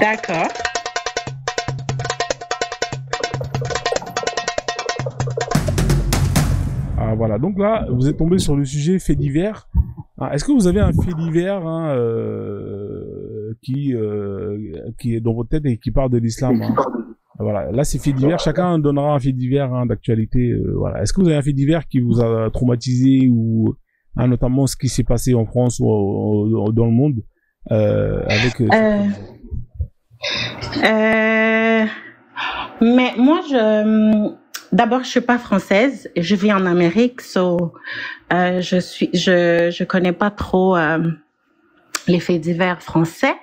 D'accord. Ah, voilà. Donc là, vous êtes tombé sur le sujet fait divers. Ah, est-ce que vous avez un fait divers qui est dans votre tête et qui parle de l'islam, hein? Voilà. Là, c'est fait divers. Chacun donnera un fait divers d'actualité. Voilà. Est-ce que vous avez un fait divers qui vous a traumatisé ou notamment ce qui s'est passé en France ou dans le monde avec mais moi, d'abord, je suis pas française. Je vis en Amérique, je connais pas trop les faits divers français.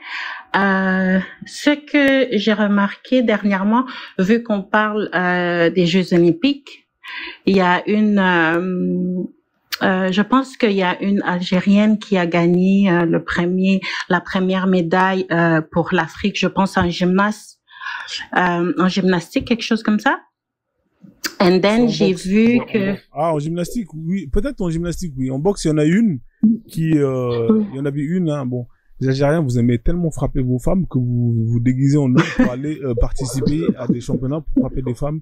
Ce que j'ai remarqué dernièrement, vu qu'on parle des Jeux Olympiques, il y a je pense qu'il y a une Algérienne qui a gagné la première médaille pour l'Afrique, je pense en gymnastique, quelque chose comme ça. And then j'ai vu que en gymnastique, oui, peut-être en gymnastique, oui. En boxe, il y en a une il y en avait une, hein, bon. Les Algériens, vous aimez tellement frapper vos femmes que vous vous déguisez en homme pour aller participer à des championnats pour frapper des femmes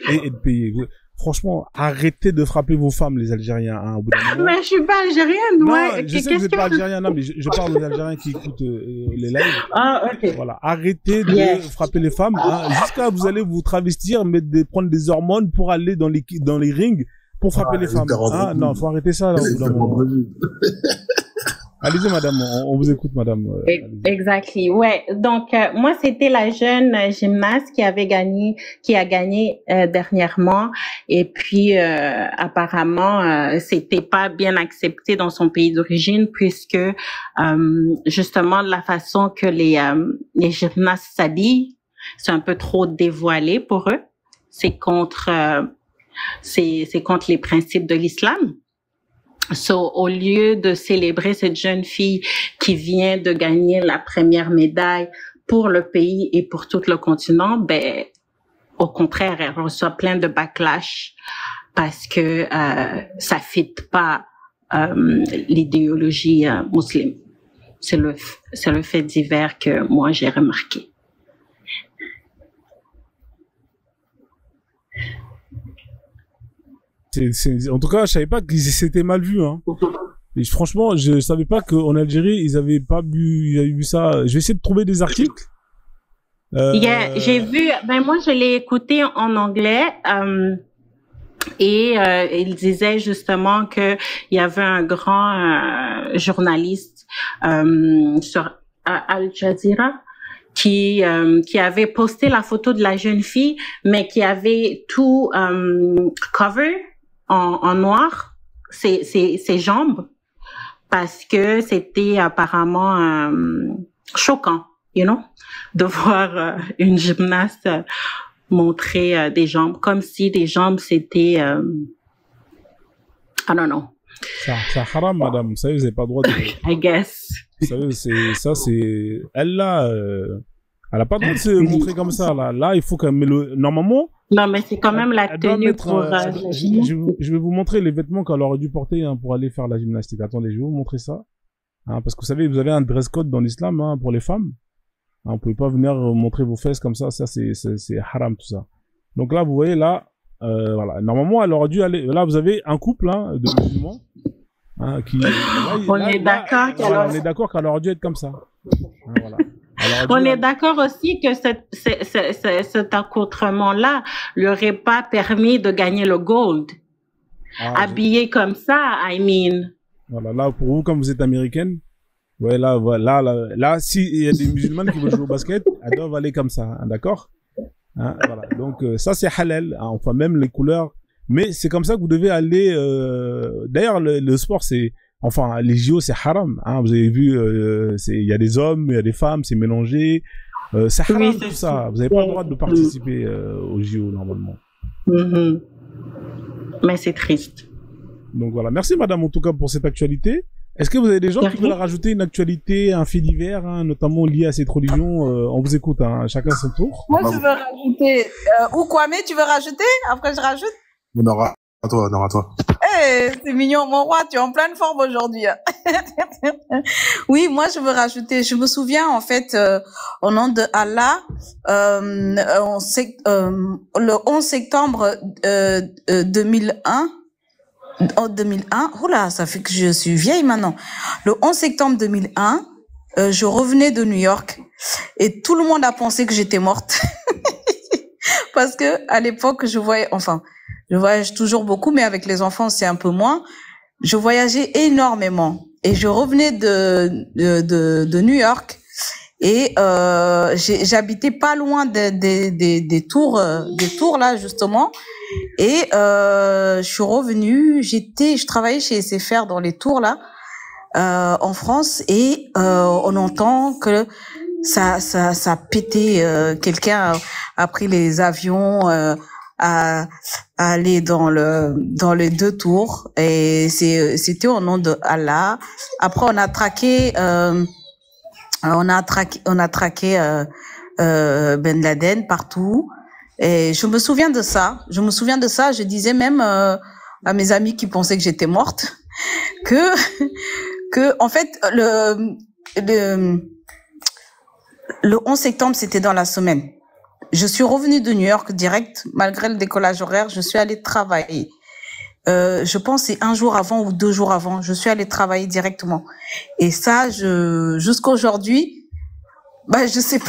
et être payé. Franchement, arrêtez de frapper vos femmes, les Algériens, hein, au bout d'un moment. Mais je suis pas algérienne, non, ouais. Je sais que vous n'êtes pas algérien, non, mais je parle aux Algériens qui écoutent les lives. Ah, ok. Voilà, arrêtez de frapper les femmes, hein, jusqu'à vous allez vous travestir, prendre des hormones pour aller dans les rings pour frapper les femmes. Ah, non, faut arrêter ça, là, au bout d'un moment. Allez-y, madame, on vous écoute, madame. Exactly, ouais. Donc, moi, c'était la jeune gymnaste qui a gagné dernièrement. Et puis, apparemment, c'était pas bien accepté dans son pays d'origine puisque, justement, la façon que les gymnastes s'habillent, c'est un peu trop dévoilé pour eux. C'est contre les principes de l'islam. So, au lieu de célébrer cette jeune fille qui vient de gagner la première médaille pour le pays et pour tout le continent, ben, au contraire, elle reçoit plein de backlash parce que ça fit pas l'idéologie musulmane. C'est le fait divers que moi j'ai remarqué. En tout cas, je savais pas que c'était mal vu, hein. Et franchement, je savais pas qu'en Algérie, ils avaient vu ça. Je vais essayer de trouver des articles. J'ai vu, moi, je l'ai écouté en anglais, et il disait justement que il y avait un grand journaliste sur Al Jazeera qui avait posté la photo de la jeune fille, mais qui avait tout cover en noir, ses jambes, parce que c'était apparemment choquant, de voir une gymnaste montrer des jambes, comme si des jambes c'était, I don't know. C'est haram, madame. Vous savez, vous n'avez pas le droit de... I guess. Vous savez, elle a pas le droit de se montrer comme ça, là. Là, il faut qu'elle met normalement. Non, mais c'est quand même la tenue pour je vais vous montrer les vêtements qu'elle aurait dû porter, hein, pour aller faire la gymnastique. Attendez, je vais vous montrer ça. Hein, parce que vous savez, vous avez un dress code dans l'islam, hein, pour les femmes. Hein, vous pouvez pas venir montrer vos fesses comme ça. Ça, c'est haram, tout ça. Donc là, vous voyez, là, voilà. Normalement, elle aurait dû aller, là, vous avez un couple, hein, de musulmans, hein, qui, on est d'accord qu'elle aurait dû être comme ça. Hein, voilà. On est d'accord aussi que cet accoutrement-là n'aurait pas permis de gagner le gold. Habillé comme ça, I mean. Voilà, là, pour vous, comme vous êtes américaine, ouais, là, si il y a des musulmanes qui veulent jouer au basket, elles doivent aller comme ça, hein, d'accord? Hein, voilà. Donc, ça, c'est halal, hein, enfin, même les couleurs. Mais c'est comme ça que vous devez aller, d'ailleurs, le sport, enfin, les JO, c'est haram, hein. Vous avez vu, il y a des hommes, il y a des femmes, c'est mélangé. C'est haram, tout ça. Vous n'avez pas le droit de participer aux JO, normalement. Mm-hmm. Mais c'est triste. Donc voilà. Merci, madame, en tout cas, pour cette actualité. Est-ce que vous avez des gens qui veulent rajouter une actualité, un fait divers, hein, notamment lié à cette religion? On vous écoute, hein, chacun son tour. Moi, je veux rajouter. Ou Kwame, tu veux rajouter? Après, je rajoute? Nora, à toi. c'est mignon. Mon roi, tu es en pleine forme aujourd'hui. Oui, moi, je veux rajouter, je me souviens, en fait, au nom de Allah, le 11 septembre 2001, en 2001, oh là, ça fait que je suis vieille maintenant. Le 11 septembre 2001, je revenais de New York et tout le monde a pensé que j'étais morte. Parce que à l'époque, je voyage toujours beaucoup, mais avec les enfants, c'est un peu moins. Je voyageais énormément et je revenais de New York et j'habitais pas loin des tours là justement. Et je suis revenue, je travaillais chez SFR dans les tours là en France et on entend que ça pétait, quelqu'un a pris les avions à aller dans les deux tours et c'était au nom de Allah. Après on a traqué Ben Laden partout. Et je me souviens de ça. Je disais même à mes amis qui pensaient que j'étais morte que en fait le 11 septembre c'était dans la semaine. Je suis revenue de New York direct malgré le décollage horaire. Je suis allée travailler. Je pense c'est 1 jour avant ou 2 jours avant. Je suis allée travailler directement. Et ça, jusqu'à aujourd'hui. Je sais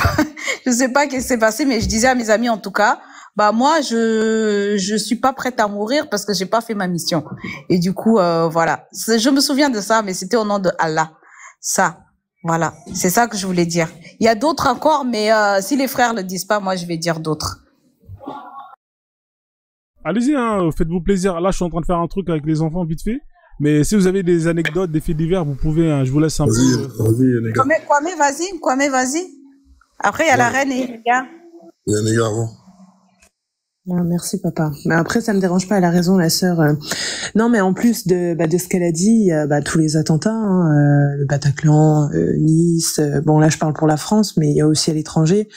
pas qu'est-ce qui s'est passé, mais je disais à mes amis en tout cas, moi je suis pas prête à mourir parce que j'ai pas fait ma mission. Et du coup voilà, je me souviens de ça, mais c'était au nom de Allah. Ça, voilà, c'est ça que je voulais dire. Il y a d'autres encore, mais si les frères le disent pas, moi je vais dire d'autres. Allez-y, hein, faites-vous plaisir. Là, je suis en train de faire un truc avec les enfants vite fait. Mais si vous avez des anecdotes, des faits divers, vous pouvez, hein, je vous laisse un peu. Vas-y, les gars. Kwame, vas-y. Après, il y a la reine et les gars. Il y a les gars avant. Non, merci papa. Mais après, ça me dérange pas, elle a raison, la sœur. Non, mais en plus de ce qu'elle a dit, il y a tous les attentats, hein, le Bataclan, Nice. Bon, là, je parle pour la France, mais il y a aussi à l'étranger.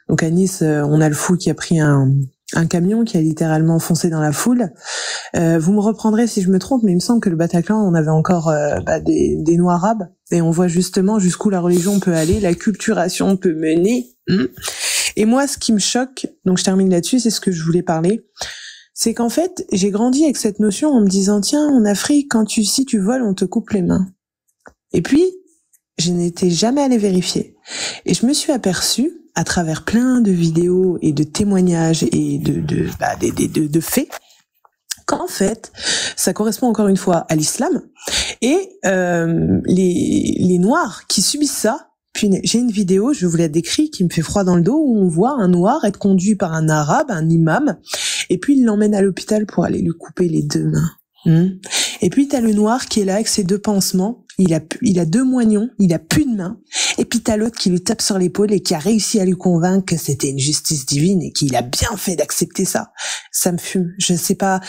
Donc à Nice, on a le fou qui a pris un camion qui a littéralement foncé dans la foule. Vous me reprendrez si je me trompe, mais il me semble que le Bataclan, on avait encore des noirs arabes, et on voit justement jusqu'où la religion peut aller, la culturation peut mener. Et moi, ce qui me choque, donc je termine là-dessus, c'est ce que je voulais parler, c'est qu'en fait, j'ai grandi avec cette notion en me disant, tiens, en Afrique, si tu voles, on te coupe les mains. Et puis, je n'étais jamais allée vérifier. Et je me suis aperçue, à travers plein de vidéos et de témoignages et de faits, qu'en fait, ça correspond encore une fois à l'islam. Et les Noirs qui subissent ça, puis j'ai une vidéo, je vous la décris, qui me fait froid dans le dos, où on voit un Noir être conduit par un Arabe, un imam, et puis il l'emmène à l'hôpital pour aller lui couper les 2 mains. Et puis t'as le Noir qui est là avec ses 2 pansements, il a 2 moignons, il a plus de mains, et puis t'as l'autre qui lui tape sur l'épaule et qui a réussi à lui convaincre que c'était une justice divine et qu'il a bien fait d'accepter ça. Ça me fume. Je sais pas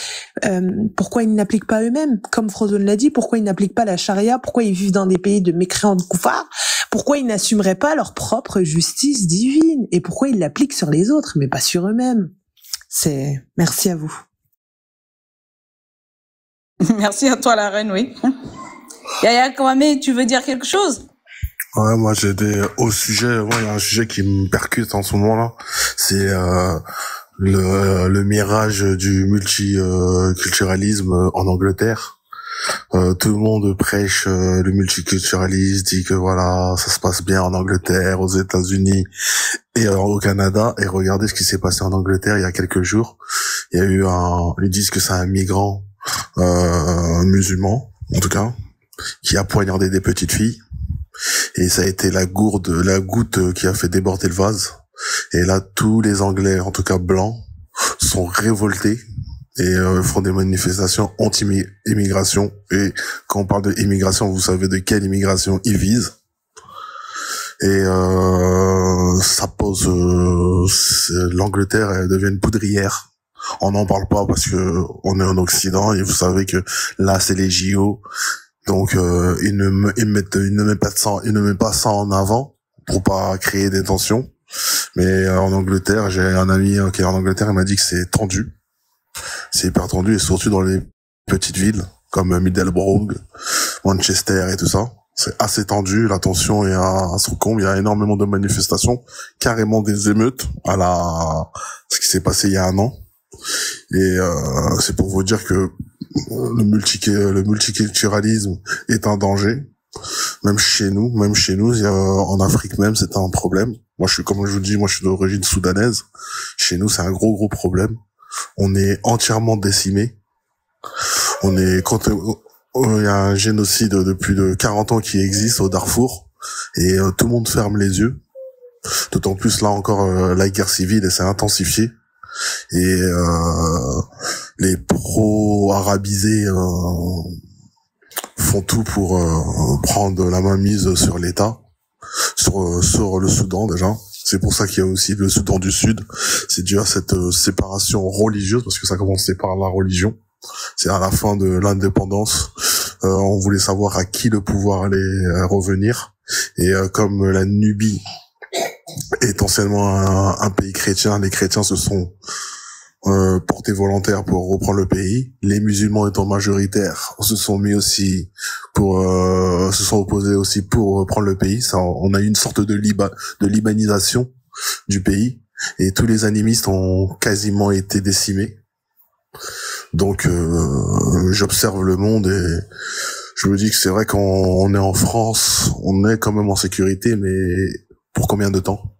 pourquoi ils n'appliquent pas eux-mêmes, comme Frozone l'a dit, pourquoi ils n'appliquent pas la charia, pourquoi ils vivent dans des pays de mécréants de koufars, pourquoi ils n'assumeraient pas leur propre justice divine, et pourquoi ils l'appliquent sur les autres, mais pas sur eux-mêmes. Merci à vous. Merci à toi, la reine, oui. Yaya Kwame, tu veux dire quelque chose? Ouais, moi j'ai au sujet, moi il y a un sujet qui me percute en ce moment-là, c'est le mirage du multiculturalisme en Angleterre. Tout le monde prêche le multiculturalisme, dit que voilà, ça se passe bien en Angleterre, aux États-Unis et au Canada. Et regardez ce qui s'est passé en Angleterre il y a quelques jours. Il y a eu ils disent que c'est un migrant musulman, en tout cas, qui a poignardé des petites filles. Et ça a été la goutte qui a fait déborder le vase. Et là, tous les Anglais, en tout cas blancs, sont révoltés et font des manifestations anti-immigration. Et quand on parle de immigration, vous savez de quelle immigration ils visent. Et ça pose... l'Angleterre, elle devient une poudrière. On n'en parle pas parce que on est en Occident et vous savez que là, c'est les JO. Donc ils ne mettent pas ça en avant pour pas créer des tensions. Mais en Angleterre, j'ai un ami qui est en Angleterre, il m'a dit que c'est tendu. C'est hyper tendu et surtout dans les petites villes comme Middlesbrough, Manchester et tout ça. C'est assez tendu, la tension est à son comble, il y a énormément de manifestations, carrément des émeutes ce qui s'est passé il y a un an. Et c'est pour vous dire que le multiculturalisme est un danger. Même chez nous, en Afrique même, c'est un problème. Comme je vous dis, je suis d'origine soudanaise. Chez nous, c'est un gros problème. On est entièrement décimés. Il y a un génocide de plus de 40 ans qui existe au Darfour et tout le monde ferme les yeux. D'autant plus là encore la guerre civile s'est intensifiée et les pro-arabisés font tout pour prendre la main mise sur l'État, sur le Soudan déjà. C'est pour ça qu'il y a aussi le Soudan du Sud. C'est dû à cette séparation religieuse parce que ça commençait par la religion. C'est à la fin de l'indépendance, on voulait savoir à qui le pouvoir allait revenir. Et comme la Nubie est anciennement un pays chrétien, les chrétiens se sont portés volontaires pour reprendre le pays. Les musulmans étant majoritaires, se sont opposés aussi pour reprendre le pays. Ça, on a eu une sorte de libanisation du pays. Et tous les animistes ont quasiment été décimés. Donc j'observe le monde et je me dis que c'est vrai qu'on est en France, on est quand même en sécurité, mais pour combien de temps?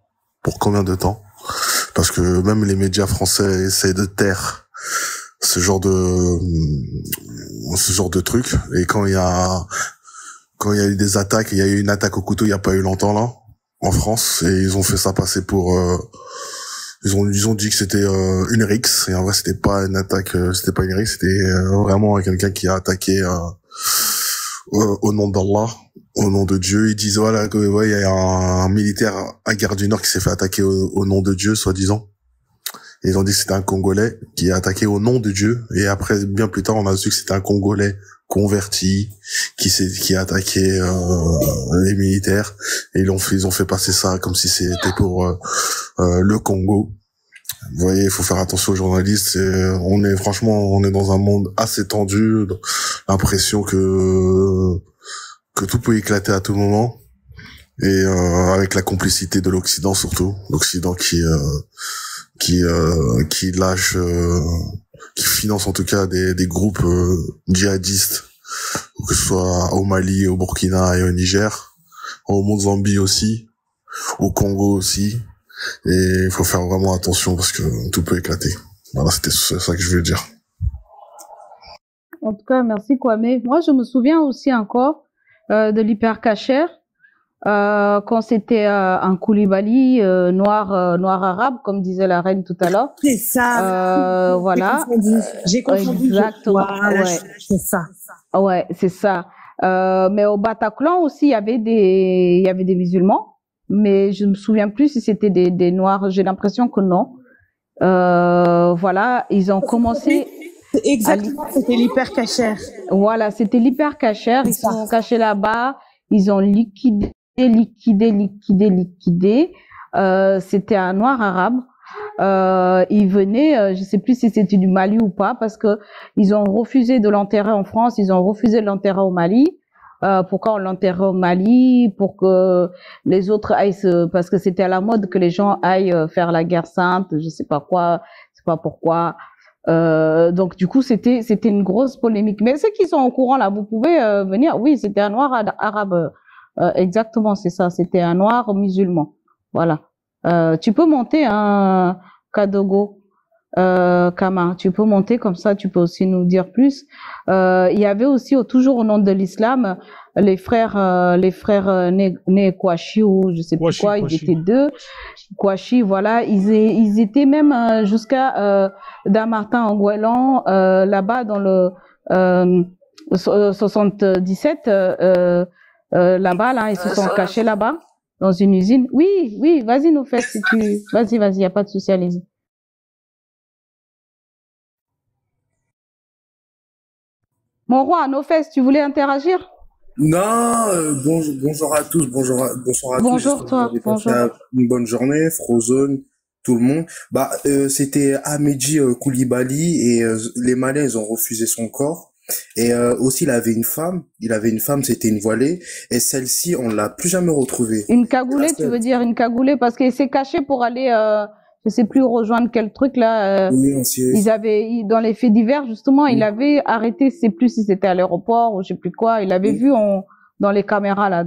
Parce que même les médias français essaient de taire ce genre de truc. Et quand il y a eu des attaques, il y a eu une attaque au couteau il y a pas eu longtemps là en France et ils ont fait ça passer pour ils ont dit que c'était une rixe et en vrai c'était pas une attaque, c'était pas une rixe, c'était vraiment quelqu'un qui a attaqué au nom d'Allah, au nom de Dieu. Ils disent voilà que il y a un militaire à Gare du Nord qui s'est fait attaquer au nom de Dieu soi-disant. Et ils ont dit que c'était un Congolais qui a attaqué au nom de Dieu et après bien plus tard on a su que c'était un Congolais converti qui a attaqué les militaires et ils ont fait passer ça comme si c'était pour le Congo. Vous voyez, il faut faire attention aux journalistes. On est dans un monde assez tendu, l'impression que tout peut éclater à tout moment et avec la complicité de l'Occident surtout, l'Occident qui lâche qui finance en tout cas des groupes djihadistes, que ce soit au Mali, au Burkina et au Niger, au Mozambique aussi, au Congo aussi. Et il faut faire vraiment attention parce que tout peut éclater. Voilà, c'était ça que je voulais dire. En tout cas, merci Kwame. Moi, je me souviens aussi encore de l'hypercacher quand c'était un Koulibaly noir arabe, comme disait la reine tout à l'heure. C'est ça. Voilà. J'ai confondu. Exactement. Voilà, ouais. C'est ça. Ouais, c'est ça. Mais au Bataclan aussi, il y avait des musulmans. Mais je me souviens plus si c'était des noirs. J'ai l'impression que non. Voilà, ils ont commencé. Exactement, c'était l'hypercacher. Voilà, c'était l'hypercacher. Ils sont cachés là-bas. Ils ont liquidé. C'était un noir arabe. Il venait, je sais plus si c'était du Mali ou pas, parce que ils ont refusé de l'enterrer en France. Ils ont refusé de l'enterrer au Mali. Pourquoi on l'enterrait au Mali? Pour que les autres aillent parce que c'était à la mode que les gens aillent faire la guerre sainte, je sais pas quoi, c'est pas pourquoi. Donc du coup c'était une grosse polémique. Mais ceux qui sont au courant là, vous pouvez venir. Oui, c'était un noir arabe. Exactement, c'est ça. C'était un noir musulman. Voilà. Tu peux monter un Kadogo. Kama, tu peux monter comme ça, tu peux aussi nous dire plus. Il y avait aussi toujours au nom de l'islam les frères Nekwashi ou je sais plus quoi, ils étaient deux. Kwashi, voilà, ils étaient même jusqu'à Damartin en Guélan, là-bas dans le 77, là-bas, là, ils se sont cachés là-bas dans une usine. Oui, vas-y nous fais si tu, vas-y, y a pas de souci, allez-y. Mon roi, Nofes, tu voulais interagir? Non, bonjour à tous, bonsoir à tous. Bonjour toi, bonjour. Une bonne journée, Frozone, tout le monde. C'était Ahmedji Koulibaly et les Maliens, ils ont refusé son corps. Et aussi, il avait une femme. C'était une voilée. Et celle-ci, on l'a plus jamais retrouvée. Une cagoulée, tu veux dire une cagoulée, parce qu'il s'est caché pour aller, je sais plus rejoindre quel truc là. Oui, dans les faits divers justement, il avait arrêté, je sais plus si c'était à l'aéroport ou je sais plus quoi. Il avait vu dans les caméras là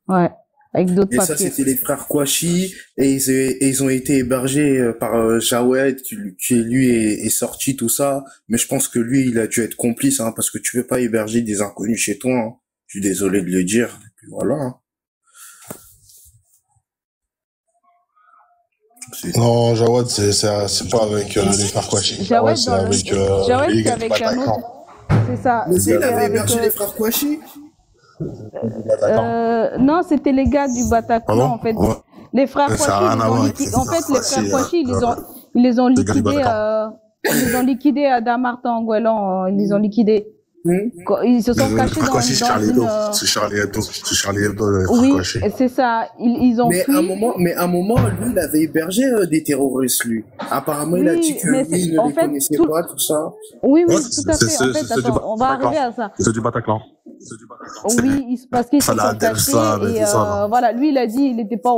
ouais, avec d'autres Et papiers. ça, c'était les frères Kouachi, et ils ont été hébergés par Jawed, qui lui est sorti, tout ça. Mais je pense que lui, il a dû être complice, hein, parce que tu peux pas héberger des inconnus chez toi, hein. Je suis désolé de le dire. Et puis voilà, hein. Non, Jawad, c'est pas avec les frères Kouachi. Jawed, c'est avec Jawed, les c'est gars du avec un Bataclan. autre. C'est ça. Mais C'était il avait avec, hébergé les frères Kouachi? non, c'était les gars du Bataclan, en fait. Ouais. Les frères Mais ça a Kouachi, rien à voir avec en fait, les frères Kouachi, ils les ont les gars du liquidés, ils les ont liquidés à Damartin, en Guélan, ils les ont liquidés. Ils se sont cachés dans c'est Charlie Hebdo. C'est Charlie Hebdo, les frères oui, Kouachi. c'est ça. Ils ont fui. À un moment, lui, il avait hébergé des terroristes, lui. Apparemment, il a Oui, dit que mais lui, il ne en les fait, connaissait pas, tout ça. Oui, Ouais, tout à fait. En fait, c'est du attends, on va Bataclan. arriver à ça. C'est du Bataclan. Oui, parce qu'ils se sont Salah cachés Abdel-Sam et et tout ça, là. voilà, lui il a dit il n'était pas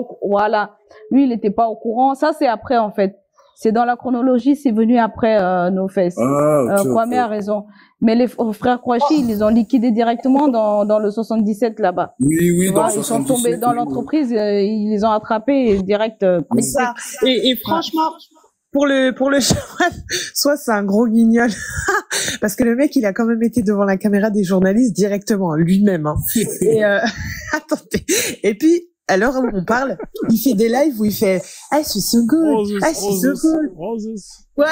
lui il n'était pas au courant. Ça c'est après en fait. C'est dans la chronologie, c'est venu après nos fesses. Kwame a raison. Mais les frères Kouachi, ils les ont liquidés directement dans le 77 là-bas. Oui, dans le 77. Ils sont tombés dans l'entreprise, ils les ont attrapés et direct. Ça. Et franchement, pour le soit c'est un gros guignol parce que le mec il a quand même été devant la caméra des journalistes directement lui-même, hein. Et attendez, et puis à l'heure où on parle, il fait des lives où il fait I see so good, I see so good. Ouais.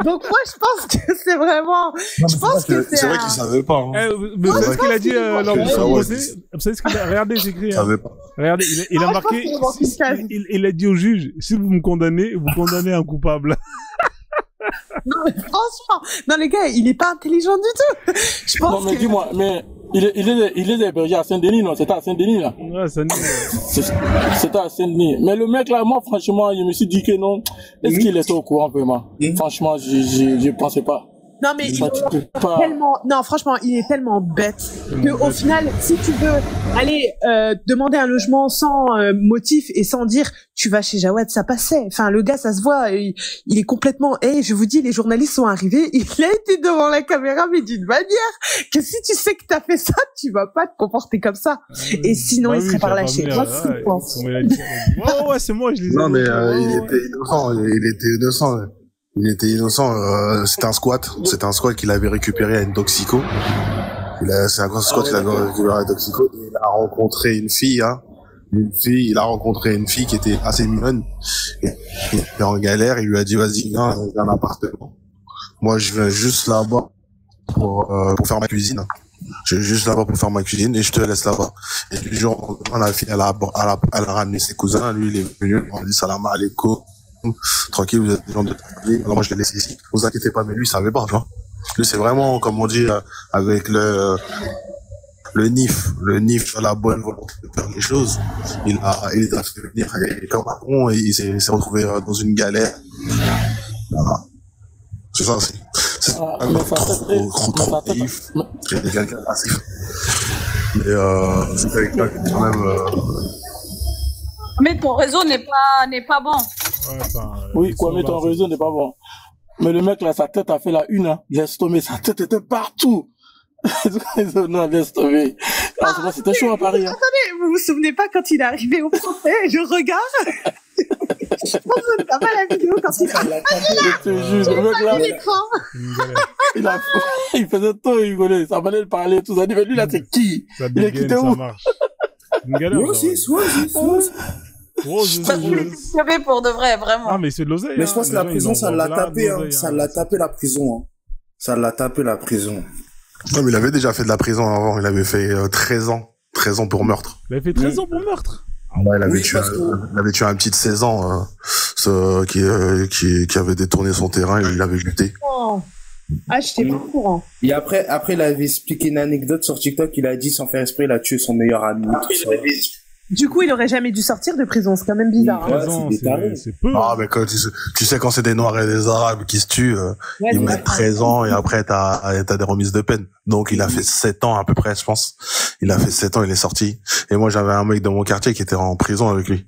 Donc moi je pense que c'est vraiment, C'est vrai qu'il savait pas, hein. Mais vous savez ce qu'il a dit lors de son procès? Vous savez ce qu'il a, regardez, j'ai écrit, hein. Regardez, il a marqué, il a dit au juge, si vous me condamnez, vous condamnez un coupable. Non mais franchement, non les gars, il est pas intelligent du tout. Je pense non mais dis-moi, mais il est hébergé à Saint-Denis, non? C'était à Saint-Denis, là? Ouais, Saint-Denis. C'était à Saint-Denis. Mais le mec, là, moi, franchement, je me suis dit que non. Est-ce qu'il était au courant, vraiment? Franchement, je pensais pas. Non mais non franchement il est tellement bête que au final si tu veux aller demander un logement sans motif et sans dire tu vas chez Jawad, ça passait. Enfin le gars ça se voit, il est complètement je vous dis les journalistes sont arrivés, il a été devant la caméra mais d'une manière que si tu sais que t'as fait ça tu vas pas te comporter comme ça et sinon il serait par lâché. Moi je pense. Ouais, c'est moi je les ai. Non mais il était innocent, c'était un squat qu'il avait récupéré à une toxico. C'est un squat qu'il avait récupéré à une toxico. Il a rencontré une fille, il a rencontré une fille qui était assez mignonne. Il était en galère, il lui a dit, vas-y, viens, j'ai un appartement. Moi, je viens juste là-bas pour faire ma cuisine. Je vais juste là-bas pour faire ma cuisine et je te laisse là-bas. Et du jour au lendemain, la fille, elle a ramené ses cousins, lui, il est venu, on lui dit salam alaikum. Tranquille, vous êtes des gens de travail. Alors moi je l'ai laissé ici. Vous inquiétez pas, mais lui il savait pas, tu vois. Lui c'est vraiment, comme on dit, avec le NIF, la bonne volonté de faire les choses. Il est à fait venir comme un con et il s'est retrouvé dans une galère. Voilà. C'est ça, c'est trop naïf. C'est quelqu'un assez. Mais c'est quelqu'un qui quand même. Mais ton réseau n'est pas bon. Oui, quoi, mais ton réseau n'est pas bon. Mais le mec, là, sa tête a fait la une, hein. Laisse tomber, sa tête était partout. Non, laisse tomber. C'était chaud à Paris, hein. Attendez, vous vous souvenez pas quand il est arrivé au procès, le regard? Je pense que t'as pas la vidéo quand il a... Je te jure, le mec, là, il faisait tout rigoler. Ça fallait le parler, tout ça. Mais lui, là, c'est qui? Il est quitté où? Moi aussi. Je pour de vrai, vraiment. Ah, mais c'est de l'oseille. Mais je pense que la prison, ça l'a tapé, hein. Ça l'a tapé la prison, hein. Ça l'a tapé la prison. Non, mais il avait déjà fait de la prison avant. Il avait fait 13 ans. 13 ans pour meurtre. Il avait fait 13 ans pour meurtre? Ouais, il avait tué un petit de 16 ans, qui avait détourné son terrain et il l'avait buté. Oh. Ah, j'étais pas au courant. Et après, il avait expliqué une anecdote sur TikTok. Il a dit, sans faire exprès, il a tué son meilleur ami. Du coup, il aurait jamais dû sortir de prison. C'est quand même bizarre. Hein. Raison, c'est peu. Ah, mais quand tu sais quand c'est des Noirs et des Arabes qui se tuent, ils mettent 13 ans et après t'as des remises de peine. Donc il a fait 7 ans à peu près, je pense. Il a fait 7 ans, il est sorti. Et moi j'avais un mec dans mon quartier qui était en prison avec lui.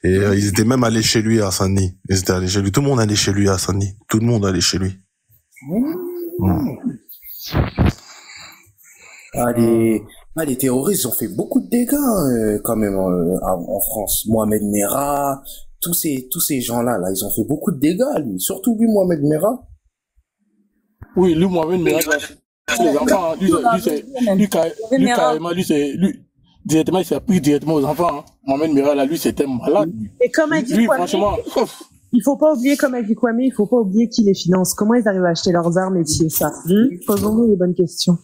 Et ils étaient même allés chez lui à Saint-Denis. Ils étaient allés chez lui. Tout le monde allait chez lui à Saint-Denis. Tout le monde allait chez lui. Les terroristes ont fait beaucoup de dégâts quand même en France. Mohamed Merah, tous ces gens-là, ils ont fait beaucoup de dégâts, lui. Surtout lui, Mohamed Merah. Oui, lui, Mohamed Merah, les enfants, directement, il s'est pris directement aux enfants. Hein. Mohamed Merah, là, lui, c'était malade. Et comme a dit Kwame, il faut pas oublier, comme a dit Kwame, il faut pas oublier qui les finance. Comment ils arrivent à acheter leurs armes et tuer ça? Posons-nous les bonnes questions.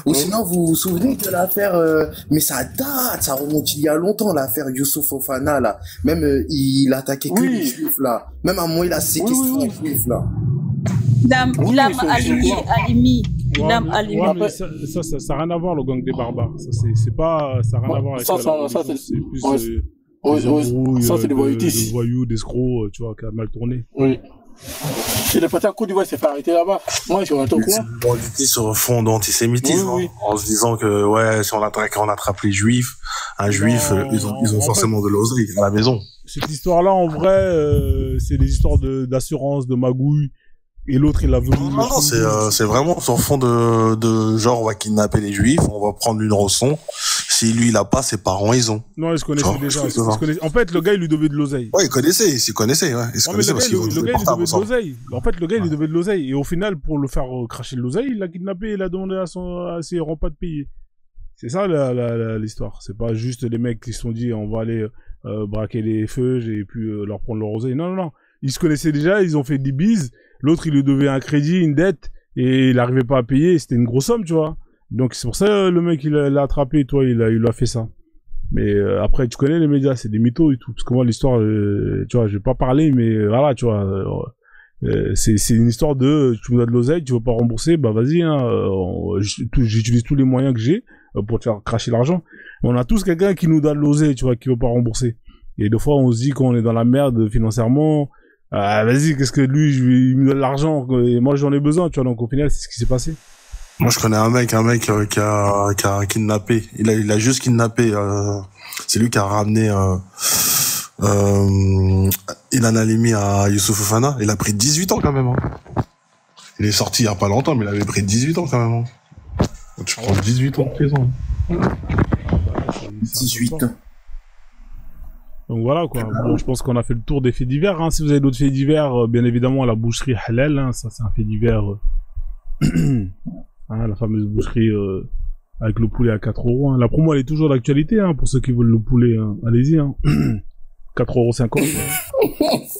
Ou sinon, vous vous souvenez de l'affaire, mais ça date, ça remonte il y a longtemps, l'affaire Youssouf Fofana, là. Même, il attaquait que les juifs, là. Même à un moment, il a séquestré les juifs, là. Ilham Halimi. Ilham Halimi. Ouais, ça n'a rien à voir, le gang des barbares. Ça n'a rien à voir avec ça. C'est plus, ça, c'est des voyous des voyous, des escrocs, tu vois, qui a mal tourné. Oui. Et le patron Côte d'Ivoire s'est fait arrêter là-bas. Moi, je suis rentré au courant. Banditisme sur fond d'antisémitisme. Oui. En se disant que, ouais, si on attrape les juifs, un juif, ils ont forcément de l'oseille à la maison. Cette histoire-là, en vrai, c'est des histoires d'assurance, de magouille. Et l'autre, il a voulu... Non, c'est vraiment sur fond de genre, on va kidnapper les juifs, on va prendre une rançon. Si lui, il a pas, ses parents, ils ont. Non, ils se connaissaient déjà. En fait, le gars, il lui devait de l'oseille. Ouais, il s'y connaissait, ouais. Il se connaissait parce qu'il le gars, il lui devait de l'oseille. En fait, le gars, il lui devait de l'oseille. Et au final, pour le faire cracher de l'oseille, il l'a kidnappé et il a demandé à ses remparts de payer. C'est ça, l'histoire. C'est pas juste les mecs qui se sont dit, on va aller, braquer les feux et puis leur prendre leur oseille. Non. Ils se connaissaient déjà, ils ont fait des bises. L'autre, il lui devait un crédit, une dette, et il n'arrivait pas à payer. C'était une grosse somme, tu vois. Donc c'est pour ça le mec il l'a attrapé, toi il a fait ça. Mais après tu connais les médias, c'est des mythos et tout. Parce que moi l'histoire, tu vois, je vais pas parler, mais voilà, tu vois, c'est une histoire de tu me donnes de l'oseille, tu veux pas rembourser, bah vas-y, hein, j'utilise tous les moyens que j'ai pour te faire cracher l'argent. On a tous quelqu'un qui nous donne de l'oseille, tu vois, qui veut pas rembourser. Et des fois on se dit qu'on est dans la merde financièrement. Vas-y, qu'est-ce que lui, il me donne l'argent et moi j'en ai besoin, tu vois. Donc au final c'est ce qui s'est passé. Moi, je connais un mec qui a kidnappé. Il a juste kidnappé. C'est lui qui a ramené Ilham Halimi à Youssouf Fofana. Il a pris 18 ans quand même. Hein. Il est sorti il y a pas longtemps, mais il avait pris 18 ans quand même. Hein. Tu prends 18 ans de prison. 18 ans. Donc voilà quoi. Bon, je pense qu'on a fait le tour des faits divers. Hein. Si vous avez d'autres faits divers, bien évidemment la boucherie halal. Hein. Ça c'est un fait divers. Hein, la fameuse boucherie avec le poulet à 4 €. Hein. La promo elle est toujours d'actualité hein, pour ceux qui veulent le poulet. Hein. Allez-y. Hein. 4,50 €.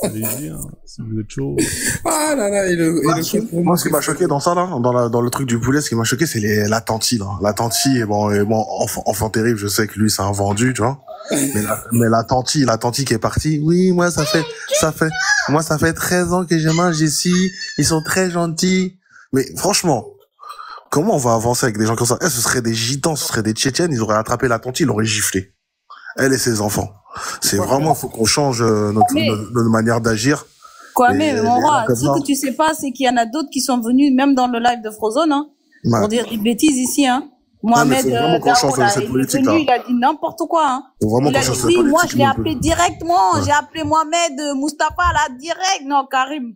Allez-y, hein, si vous êtes chaud. Ah là là, moi, ce qui m'a choqué dans ça, là, dans le truc du poulet, ce qui m'a choqué, c'est la tantie, là. La tantie, bon, enfant terrible, je sais que lui, c'est un vendu, tu vois. Mais la tantie qui est partie, oui, moi, ça fait 13 ans que je mange ici. Ils sont très gentils. Mais franchement, comment on va avancer avec des gens comme ça? Ce serait des gitans, ce serait des tchétchènes, ils auraient attrapé la tantie, ils l'auraient giflé. Elle et ses enfants. C'est vraiment, faut qu'on change notre manière d'agir. Quoi, mais mon roi, ce que tu sais pas, c'est qu'il y en a d'autres qui sont venus, même dans le live de Frozone, hein, pour dire des bêtises ici, hein. Mohamed Daoud, il a dit n'importe quoi, hein. Il a dit, moi, je l'ai appelé directement, j'ai appelé Mohamed Moustapha, là, direct. Non, Karim,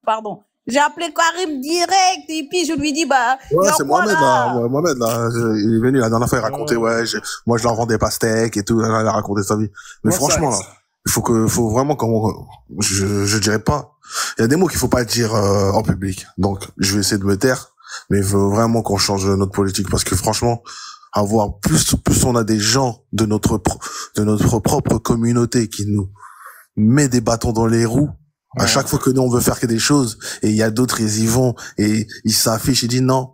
pardon. J'ai appelé Karim direct, et puis je lui dis, bah, ouais, c'est Mohamed, là. Mohamed, là. Il est venu la dernière fois, il racontait, ouais, moi, je leur vends des pastèques et tout, il a raconté sa vie. Mais franchement, là, faut vraiment je dirais pas. Il y a des mots qu'il faut pas dire, en public. Donc, je vais essayer de me taire, mais il faut vraiment qu'on change notre politique parce que franchement, avoir plus on a des gens de notre propre communauté qui nous met des bâtons dans les roues. À chaque fois que nous on veut faire des choses et il y a d'autres ils y vont et ils s'affichent et disent non.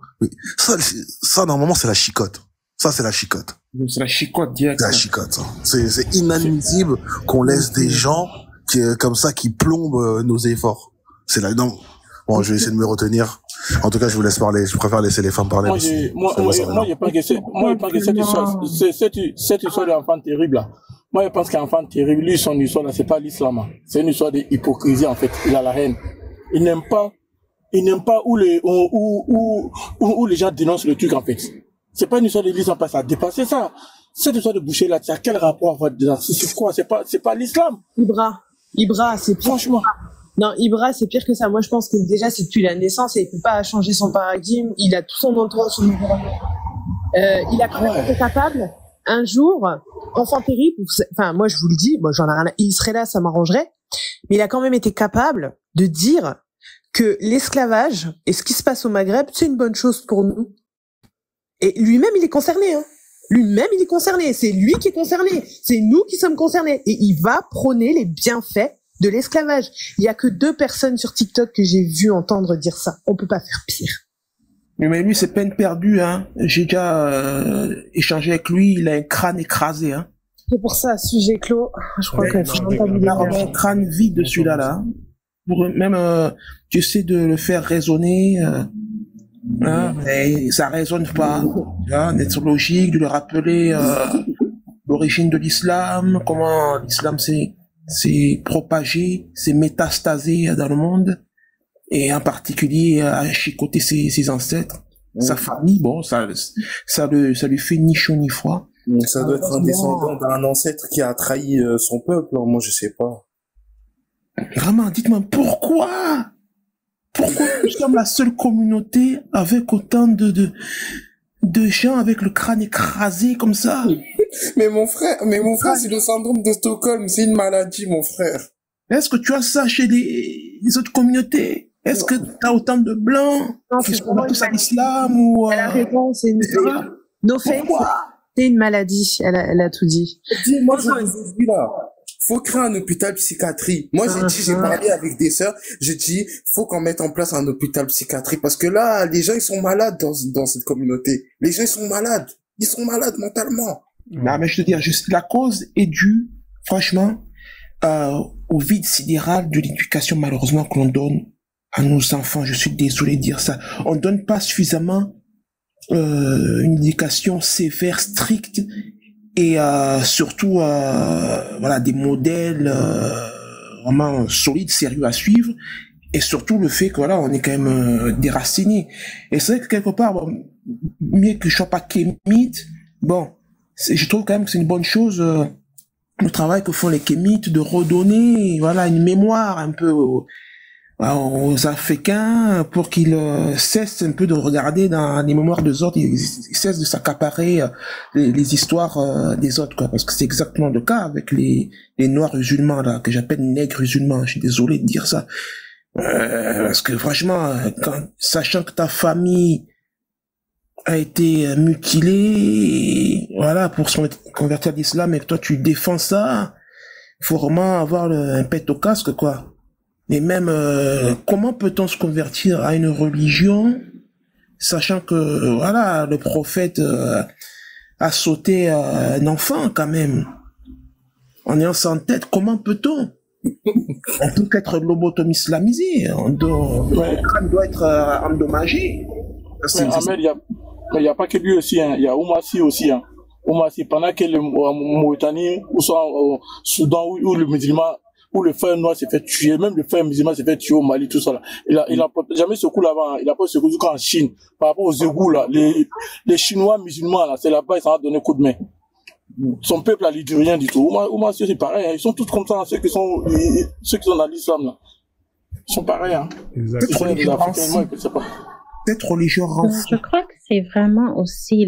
Ça normalement c'est la chicotte. Ça c'est la chicotte. C'est la chicotte direct. C'est la chicotte. Ça. C'est inadmissible qu'on laisse des gens comme ça qui plombent nos efforts. C'est là non. Bon, je vais essayer de me retenir. En tout cas, je vous laisse parler. Je préfère laisser les femmes parler. Moi, je pense que cette histoire d'enfant terrible, là. Moi, je pense qu'un enfant terrible, lui, son histoire, là, c'est pas l'islam. Hein. C'est une histoire d'hypocrisie, en fait. Il a la haine. Il n'aime pas où les gens dénoncent le truc, en fait. C'est pas une histoire de l'islam, ça a dépassé ça. Cette histoire de boucher là, ça a quel rapport avec c'est quoi? C'est pas l'islam. Ibra, c'est pire. Franchement. Non, Ibra, c'est pire que ça. Moi, je pense que déjà, c'est depuis la naissance et il peut pas changer son paradigme. Il a tout son entourage, son environnement. Il a quand même été capable, un jour, enfant terrible, enfin, moi, je vous le dis, moi, j'en ai rien il serait là, ça m'arrangerait. Mais il a quand même été capable de dire que l'esclavage et ce qui se passe au Maghreb, c'est une bonne chose pour nous. Et lui-même, il est concerné, hein. Lui-même, il est concerné. C'est lui qui est concerné. C'est nous qui sommes concernés. Et il va prôner les bienfaits de l'esclavage. Il y a que 2 personnes sur TikTok que j'ai vu entendre dire ça. On peut pas faire pire. Mais lui, c'est peine perdue, hein. J'ai déjà échangé avec lui. Il a un crâne écrasé, hein. C'est pour ça, sujet clos. Je crois que il a un crâne vide de celui-là, là. Pour même, tu essaies de le faire raisonner. Hein, et ça résonne pas, hein, d'être logique, de le rappeler l'origine de l'islam, comment l'islam s'est propagé, s'est métastasé dans le monde, et en particulier à chicoter ses ancêtres, sa famille. Bon, ça lui fait ni chaud ni froid. Ça doit être un descendant d'un ancêtre qui a trahi son peuple. Moi, je sais pas. Vraiment, dites-moi pourquoi nous sommes la seule communauté avec autant de gens avec le crâne écrasé comme ça? Mais mon frère, c'est le syndrome de Stockholm, c'est une maladie, mon frère. Est-ce que tu as ça chez les autres communautés? Est-ce que tu as autant de blancs qui sont tous à l'islam ou Elle a raison, c'est une c'est une maladie, elle a tout dit. Moi, je vous dis là. Faut créer un hôpital psychiatrie. Moi, j'ai parlé avec des sœurs, j'ai dit, faut qu'on mette en place un hôpital psychiatrie parce que là, les gens, ils sont malades dans cette communauté. Les gens, ils sont malades. Ils sont malades mentalement. Non, mais je te dis, la cause est due, franchement, au vide sidéral de l'éducation, malheureusement, que l'on donne à nos enfants. Je suis désolé de dire ça. On donne pas suffisamment, une éducation sévère, stricte, et surtout voilà, des modèles vraiment solides, sérieux à suivre, et surtout le fait que voilà, on est quand même déraciné. Et c'est vrai que quelque part, bon, mieux que je sois pas kémite, bon, je trouve quand même que c'est une bonne chose le travail que font les kémites de redonner voilà une mémoire un peu aux Africains pour qu'ils cessent un peu de regarder dans les mémoires des autres, ils cessent de s'accaparer les histoires des autres, quoi, parce que c'est exactement le cas avec les noirs musulmans là que j'appelle nègres musulmans. Je suis désolé de dire ça parce que franchement, sachant que ta famille a été mutilée, voilà, pour se convertir à l'islam et que toi tu défends ça, faut vraiment avoir un pet au casque, quoi. Mais même, comment peut-on se convertir à une religion, sachant que, voilà, le prophète a sauté un enfant, quand même. En ayant ça en tête, comment peut-on? On peut être lobotomisé islamisé, le crâne doit être endommagé. Ahmed, il n'y a pas que lui aussi, hein. Il y a Oumassi aussi, hein. Oumassi, pendant que le Mauritanie, ou soit au Soudan, où le musulman, où le frère noir s'est fait tuer, même le frère musulman s'est fait tuer au Mali, tout ça là. Il a jamais ce coup là-bas, il a pas ce coup en Chine. Par rapport aux égouts là, les Chinois musulmans là, c'est là-bas, ils s'en ont donné coup de main. Son peuple là, il dit rien du tout. Oumassi, c'est pareil, hein. Ils sont tous comme ça, ceux qui sont dans l'islam là. Ils sont pareils, hein. Cette religion renforce. Je crois que c'est vraiment aussi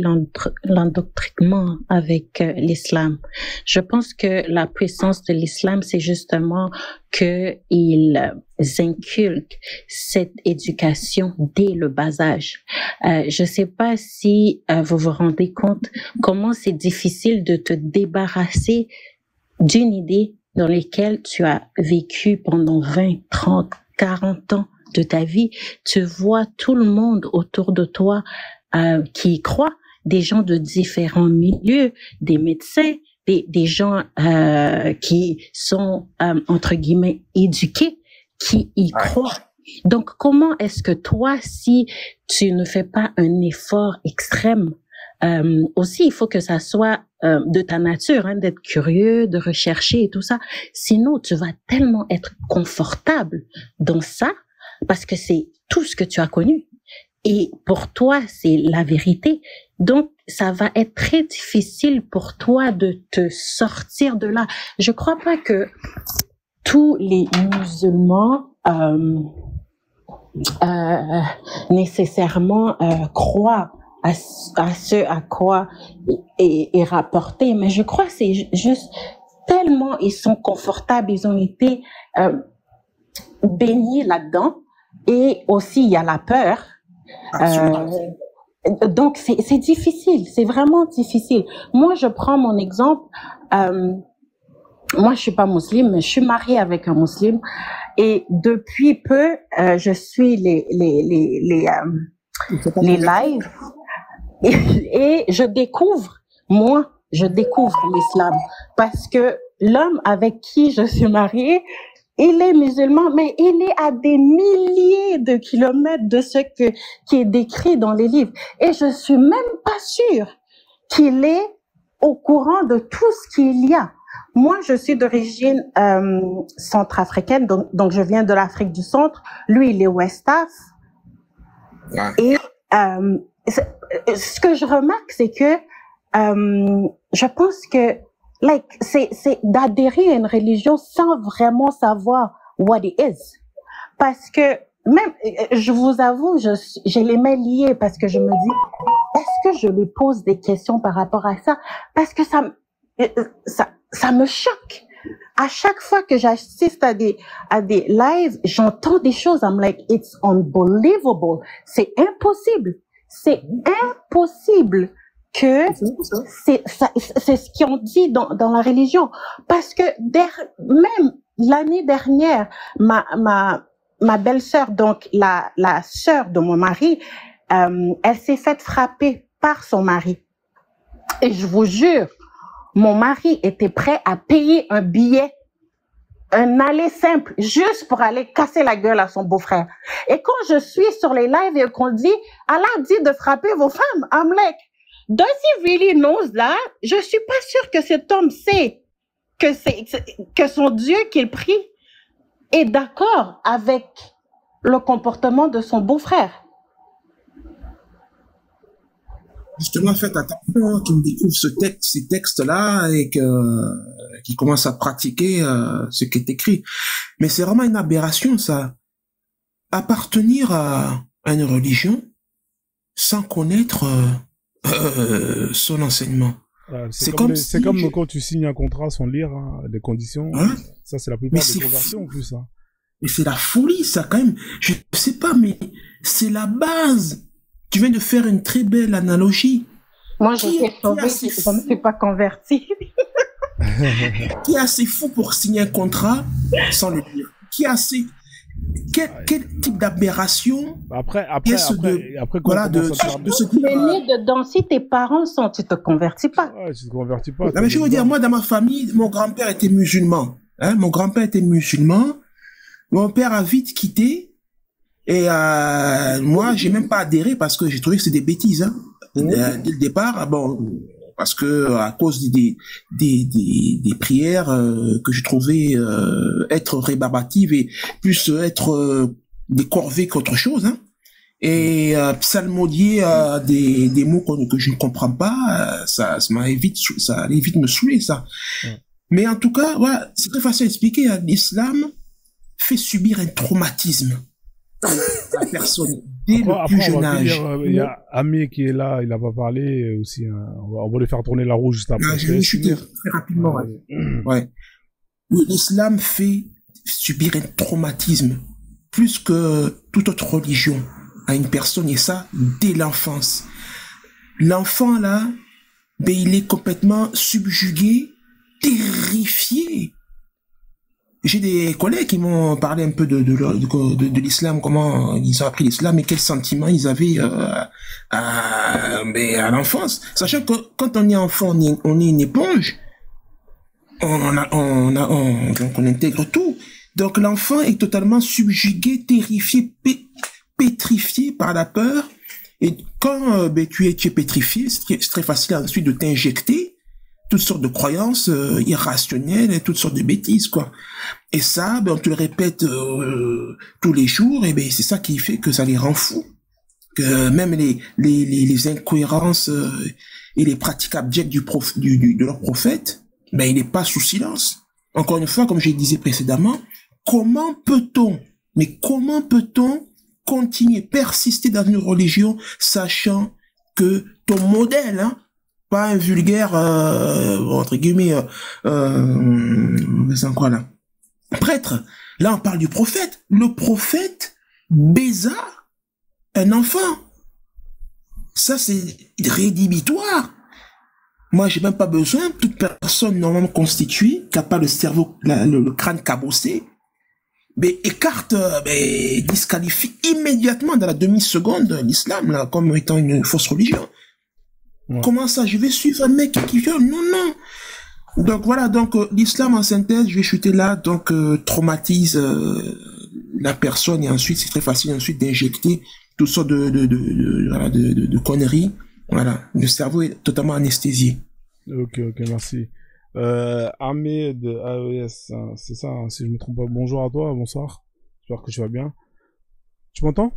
l'endoctrinement avec l'islam. Je pense que la puissance de l'islam, c'est justement qu'ils inculquent cette éducation dès le bas âge. Je sais pas si vous vous rendez compte comment c'est difficile de te débarrasser d'une idée dans laquelle tu as vécu pendant 20, 30, 40 ans de ta vie. Tu vois tout le monde autour de toi qui y croit, des gens de différents milieux, des médecins, des gens qui sont entre guillemets éduqués, qui y croient. Donc, comment est-ce que toi, si tu ne fais pas un effort extrême, aussi, il faut que ça soit de ta nature, hein, d'être curieux, de rechercher et tout ça. Sinon, tu vas tellement être confortable dans ça parce que c'est tout ce que tu as connu. Et pour toi, c'est la vérité. Donc, ça va être très difficile pour toi de te sortir de là. Je crois pas que tous les musulmans nécessairement croient à ce à quoi est rapporté, mais je crois que c'est juste tellement ils sont confortables, ils ont été baignés là-dedans, et aussi il y a la peur. Donc c'est difficile, c'est vraiment difficile. Moi, je prends mon exemple. Moi, je suis pas musulmane, mais je suis mariée avec un musulman, et depuis peu, je suis les lives et je découvre l'islam parce que l'homme avec qui je suis mariée, il est musulman, mais il est à des milliers de kilomètres de ce qui est décrit dans les livres, et je suis même pas sûre qu'il est au courant de tout ce qu'il y a. Moi, je suis d'origine centrafricaine, donc je viens de l'Afrique du Centre. Lui, il est West Af. Et ce que je remarque, c'est que je pense que c'est d'adhérer à une religion sans vraiment savoir what it is. Parce que même, je vous avoue, j'ai les mains liées parce que je me dis, est-ce que je lui pose des questions par rapport à ça? Parce que ça me choque. À chaque fois que j'assiste à des lives, j'entends des choses. I'm like, it's unbelievable. C'est impossible. C'est impossible que c'est ce qu'ils ont dit dans la religion. Parce que même l'année dernière, ma belle-sœur, donc la sœur de mon mari, elle s'est faite frapper par son mari. Et je vous jure, mon mari était prêt à payer un billet, un aller simple, juste pour aller casser la gueule à son beau-frère. Et quand je suis sur les lives et qu'on dit, Allah dit de frapper vos femmes, I'm like, does he really knows that? Je suis pas sûre que cet homme sait que son Dieu qu'il prie est d'accord avec le comportement de son beau-frère. Justement, faites attention qu'il découvre ces textes-là et qu'il commence à pratiquer ce qui est écrit. Mais c'est vraiment une aberration, ça. Appartenir à une religion sans connaître son enseignement. C'est comme quand tu signes un contrat sans lire les conditions. Hein? Ça, c'est la plupart des conversions en plus. Hein. Mais c'est la folie, ça, quand même. Je sais pas, mais c'est la base. Tu viens de faire une très belle analogie. Moi, je ne suis pas convertie. Qui est assez fou pour signer un contrat sans le lire? Qui est assez... Quel type d'aberration? Après, voilà, de ce type. Mais né dedans, si tes parents sont, tu te convertis pas. Ouais, tu te convertis pas. Non, mais je veux dire, moi, dans ma famille, mon grand-père était musulman. Hein, mon grand-père était musulman. Mon père a vite quitté. Et moi, j'ai même pas adhéré parce que j'ai trouvé que c'était des bêtises. Hein. Dès le départ, bon, parce que à cause des prières que je trouvais être rébarbatives et plus être des corvées qu'autre chose. Hein. Et psalmodier des mots que je ne comprends pas, ça allait vite me saouler, ça. Mais en tout cas, voilà, c'est très facile à expliquer. Hein. L'islam fait subir un traumatisme. La personne dès le plus jeune âge. Il y a Ami qui est là, il n'a pas parlé aussi. Hein. On va lui faire tourner la roue juste après. Je vais chuter très rapidement. Ouais. L'islam fait subir un traumatisme plus que toute autre religion à une personne, et ça dès l'enfance. L'enfant là, ben, il est complètement subjugué, terrifié. J'ai des collègues qui m'ont parlé un peu de l'islam, comment ils ont appris l'islam et quels sentiments ils avaient à l'enfance. Sachant que quand on est enfant, on est une éponge, on intègre tout. Donc l'enfant est totalement subjugué, terrifié, pétrifié par la peur. Et quand tu es pétrifié, c'est très facile ensuite de t'injecter toutes sortes de croyances irrationnelles et toutes sortes de bêtises, quoi. Et ça, on te le répète tous les jours, et c'est ça qui fait que ça les rend fous. Que même les incohérences et les pratiques abjectes de leur prophète, il n'est pas sous silence. Encore une fois, comme je le disais précédemment, comment peut-on continuer, persister dans une religion, sachant que ton modèle, pas un vulgaire, entre guillemets, c'est quoi là, prêtre. Là, on parle du prophète. Le prophète baisa un enfant. Ça, c'est rédhibitoire. Moi, j'ai même pas besoin, toute personne normalement constituée, qui n'a pas le cerveau, le crâne cabossé, écarte, disqualifie immédiatement dans la demi-seconde l'islam, là, comme étant une fausse religion. Ouais. Comment ça, je vais suivre un mec qui viole? Non, non. Donc voilà, l'islam en synthèse, je vais chuter là, traumatise la personne, et ensuite, c'est très facile ensuite d'injecter toutes sortes de conneries. Voilà, le cerveau est totalement anesthésié. Ok, merci. Armée de AES, c'est ça, si je me trompe pas. Bonjour à toi, bonsoir. J'espère que tu vas bien. Tu m'entends?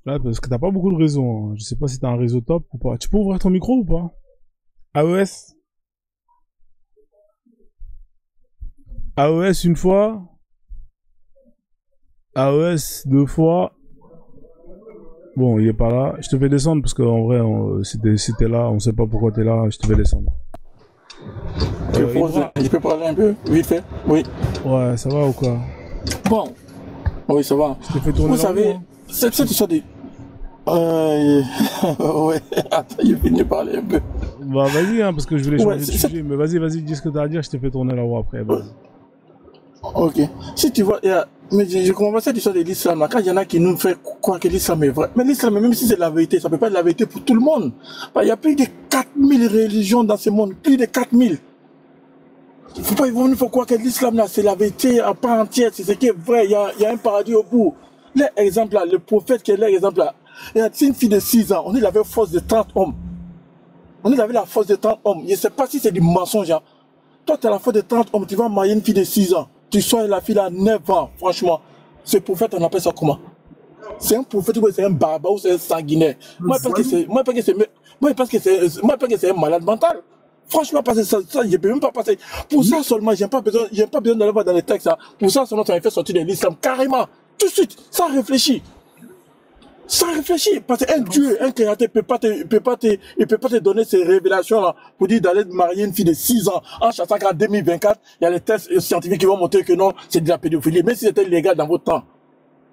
Là, parce que t'as pas beaucoup de réseau. Hein. Je sais pas si t'as un réseau top ou pas. Tu peux ouvrir ton micro ou pas? AES? AES une fois. AES deux fois. Bon, il est pas là. Je te fais descendre parce qu'en vrai, si t'es là, on sait pas pourquoi t'es là, je te fais descendre. Je peux parler un peu, vite fait? Oui. Ouais, ça va ou quoi? Bon. Oui, ça va. Je te fais tourner. Vous savez, cette histoire de... ouais, attends, il finit de parler un peu. Bah vas-y, parce que je voulais changer de sujet, mais vas-y, dis ce que t'as à dire, je te fais tourner la roue après. Ok. Si tu vois, mais je comprends pas cette histoire de l'islam, quand il y en a qui nous fait croire que l'islam est vrai. Mais l'islam, même si c'est la vérité, ça peut pas être la vérité pour tout le monde. Il y a plus de 4000 religions dans ce monde, plus de 4000. Il faut croire que l'islam, là, c'est la vérité à part entière, c'est ce qui est vrai, il y a un paradis au bout. L'exemple là, le prophète qui est l'exemple là, c'est une fille de 6 ans, on dit qu'il avait force de 30 hommes. On dit qu'il avait la force de 30 hommes. Je ne sais pas si c'est du mensonge. Hein. Toi, tu as la force de 30 hommes, tu vas marier une fille de 6 ans. Tu sois la fille à 9 ans, franchement. Ce prophète, on appelle ça comment? C'est un prophète ou c'est un barbare ou c'est un sanguinaire? Moi, je pense que c'est un malade mental. Franchement, parce que ça, je peux même pas passer. Pour ça seulement, j'ai pas besoin d'aller voir dans les textes. Hein. Pour ça seulement, ça m'a fait sortir de l'islam carrément. Tout de suite, sans réfléchir. Sans réfléchir. Parce qu'un Dieu, un créateur, il peut pas te donner ces révélations-là pour dire d'aller marier une fille de 6 ans en chassant qu'en 2024, il y a les tests scientifiques qui vont montrer que non, c'est de la pédophilie. Même si c'était illégal dans votre temps.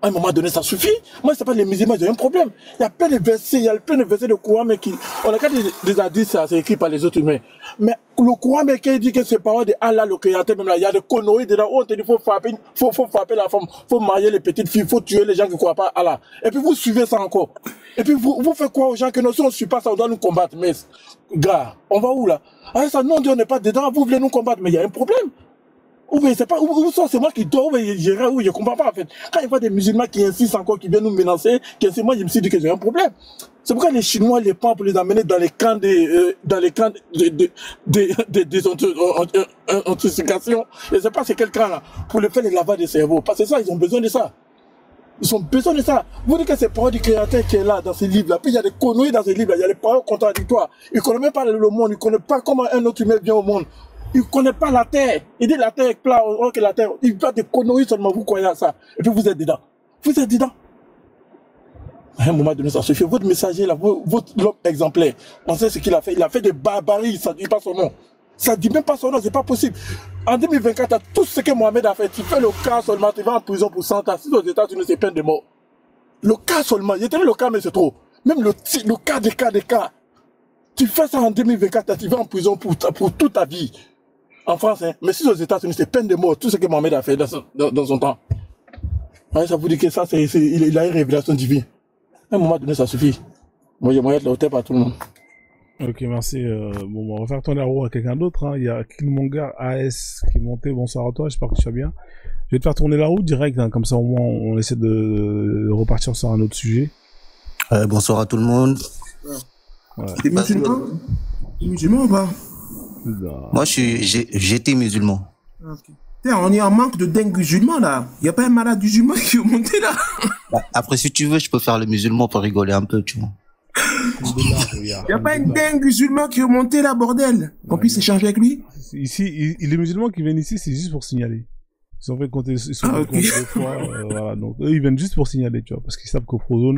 À un moment donné, ça suffit. Moi, c'est pas les musulmans, ils ont un problème. Il y a plein de versets, de Coran, mais qui, on a quand déjà dit ça, c'est écrit par les autres humains. Mais le Coran, mais qui dit que c'est parole de Allah, le créateur, même là, il y a des conneries dedans, où on te dit, faut frapper la femme, faut marier les petites filles, faut tuer les gens qui croient pas à Allah. Et puis vous suivez ça encore. Et puis vous faites croire aux gens que non, si on ne suit pas ça, on doit nous combattre. Mais, gars, on va où là? Ah, ça, non, on n'est pas dedans, vous voulez nous combattre, mais il y a un problème. Ou bien c'est pas, ou c'est moi qui dois, ou je comprends pas en fait. Quand il y a des musulmans qui insistent encore, qui viennent nous menacer, moi je me suis dit que j'ai un problème. C'est pourquoi les Chinois les prennent pour les amener dans les camps d'intoxication. Je sais pas c'est quel camp là, pour le faire les lavage des cerveaux. Parce que ça, ils ont besoin de ça. Ils ont besoin de ça. Vous dites que c'est parole du créateur qui est là, dans ces livres-là. Puis il y a des conneries dans ces livres-là, il y a des paroles contradictoires. Ils ne connaissent même pas le monde, ils ne connaissent pas comment un autre humain vient au monde. Il ne connaît pas la terre. Il dit la terre est plate, alors que la terre, il fait des conneries seulement, vous croyez à ça. Et puis vous êtes dedans. Vous êtes dedans. À un moment donné, ça suffit. Votre messager, là, l'homme exemplaire, on sait ce qu'il a fait. Il a fait des barbaries, ça ne dit pas son nom. Ça ne dit même pas son nom, c'est pas possible. En 2024, tout ce que Mohamed a fait, tu fais le cas seulement, tu vas en prison pour 100 ans. Si aux États-Unis, c'est peine de mort. Le cas seulement, j'ai tenu le cas, mais c'est trop. Même le cas des cas. Tu fais ça en 2024, tu vas en prison pour toute ta vie. En France, hein. Mais si aux États-Unis, c'est peine de mort, tout ce que Mohamed a fait dans son temps. Ouais, ça vous dit que ça, il a une révélation divine. À un moment donné, ça suffit. Moi, il y a moyen de la hauteur par tout le monde. Ok, merci. Bon, on va faire tourner la roue à quelqu'un d'autre. Hein. Il y a Killmonger AS qui est monté. Bonsoir à toi, j'espère que tu vas bien. Je vais te faire tourner la route direct, hein, comme ça au moins on essaie de repartir sur un autre sujet. Bonsoir à tout le monde. Ouais. T'es musulman? T'es musulman ou pas? Moi, j'étais musulman. Okay. Tiens, on est en manque de dingue musulman là. Y a pas un malade musulman qui est monté là? Après, si tu veux, je peux faire le musulman pour rigoler un peu, tu vois. Y a pas un dingue musulman qui est monté là, bordel? Qu'on puisse échanger avec lui? Ici, les musulmans qui viennent ici, c'est juste pour signaler. Ils sont fait compter, des fois, voilà. Donc, eux, ils viennent juste pour signaler, tu vois, parce qu'ils savent qu'au Frozone,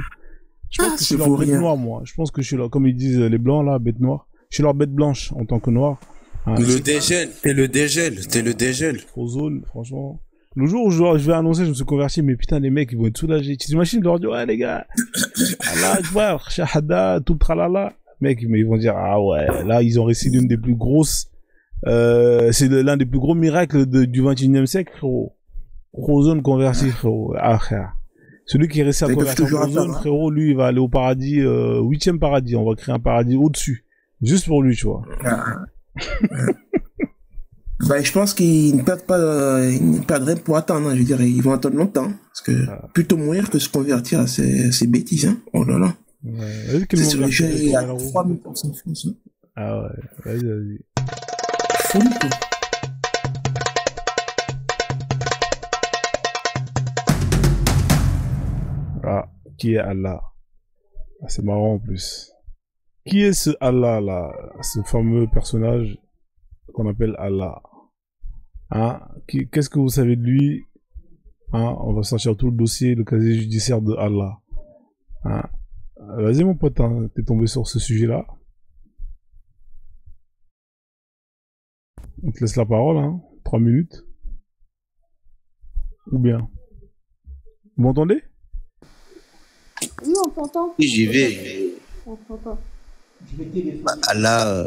je pense que je suis leur bête noire, moi. Je pense que je suis leur, comme ils disent les blancs, là, bête noire. Je suis leur bête blanche en tant que noir. Hein, le dégel, t'es le dégel. Frozone, franchement. Le jour où je vais annoncer, je me suis converti, mais putain, les mecs, ils vont être soulagés. Tu t'imagines, leur dire, ouais, les gars, Allah Akbar, Shahada, tout tralala. Mec, mais ils vont dire, ah ouais, là, ils ont réussi l'une des plus grosses, c'est l'un des plus gros miracles du 21e siècle, frérot. Frozone converti, frérot. Ah, frère. Celui qui est resté à convertir Frozone, frérot, lui, il va aller au paradis, 8e paradis. On va créer un paradis au-dessus. Juste pour lui, tu vois. Bah, je pense qu'ils ne perdent pas, ils ne perdent rien pour attendre, hein. Je veux dire, ils vont attendre longtemps. Parce que plutôt mourir que se convertir à ces bêtises, hein. Oh là là. Ouais. C'est sur les jeux, il y a 3000% de France, hein. Ah ouais, vas-y. Folie, quoi. Ah, qui est Allah? Ah, c'est marrant en plus. Qui est ce Allah là? Ce fameux personnage qu'on appelle Allah. Hein? Qu'est-ce que vous savez de lui? Hein? On va sortir tout le dossier, le casier judiciaire de Allah. Hein? Vas-y mon pote, hein, t'es tombé sur ce sujet-là. On te laisse la parole, hein. 3 minutes. Ou bien. Vous m'entendez? Oui, on t'entend. Oui, j'y vais. On t'entend. Allah,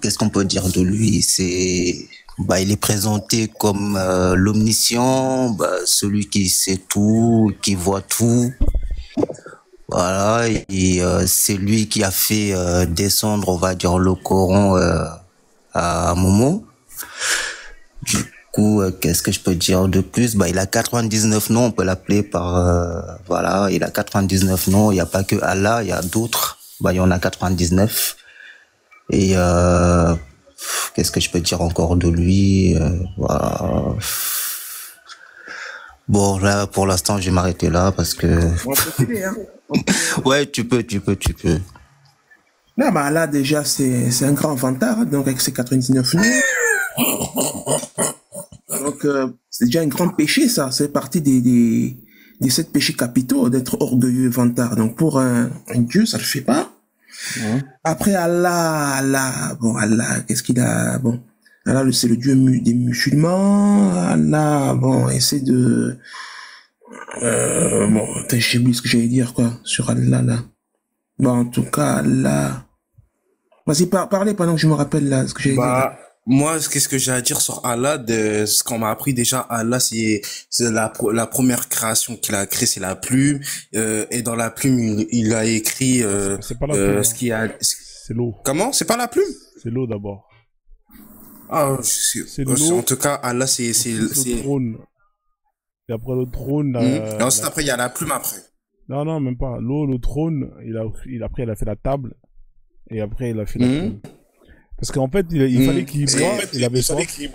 qu'est-ce qu'on peut dire de lui? Il est présenté comme l'omniscient, celui qui sait tout, qui voit tout. Voilà, et c'est lui qui a fait descendre, on va dire, le Coran à Momo. Du coup, qu'est-ce que je peux dire de plus? Il a 99 noms, on peut l'appeler par... voilà, il a 99 noms, il n'y a pas que Allah, il y a d'autres. Il y en a 99. Et qu'est-ce que je peux dire encore de lui? Voilà. Bon, là, pour l'instant, je vais m'arrêter là parce que... On peut filer, hein. Ouais, tu peux. Non, là, déjà, c'est un grand vantard, donc avec ses 99 noms. Donc, c'est déjà un grand péché, ça. C'est partie des 7 péchés capitaux d'être orgueilleux et vantard. Donc, pour un dieu, ça le fait pas. Après, Allah, qu'est-ce qu'il a? Bon, Allah, c'est le dieu des musulmans. Allah, essaie de... j'ai oublié ce que j'allais dire, quoi, sur Allah, là. En tout cas, Allah... Vas-y, parlez pendant que je me rappelle, là, ce que j'allais dire. Moi, qu'est-ce que j'ai à dire sur Allah, de ce qu'on m'a appris déjà, Allah, c'est la première création qu'il a créée, c'est la plume, et dans la plume, il a écrit, c'est pas la plume, ce qui a, c'est l'eau. Comment? C'est pas la plume? C'est l'eau d'abord. Ah, c'est l'eau. En tout cas, Allah, c'est le trône. Et après le trône, et ensuite, après, il y a la plume après. Non, même pas. L'eau, le trône, après, il a fait la table, et après, il a fait la plume. Parce qu'en fait, il fallait qu'il boive, il avait soif. Il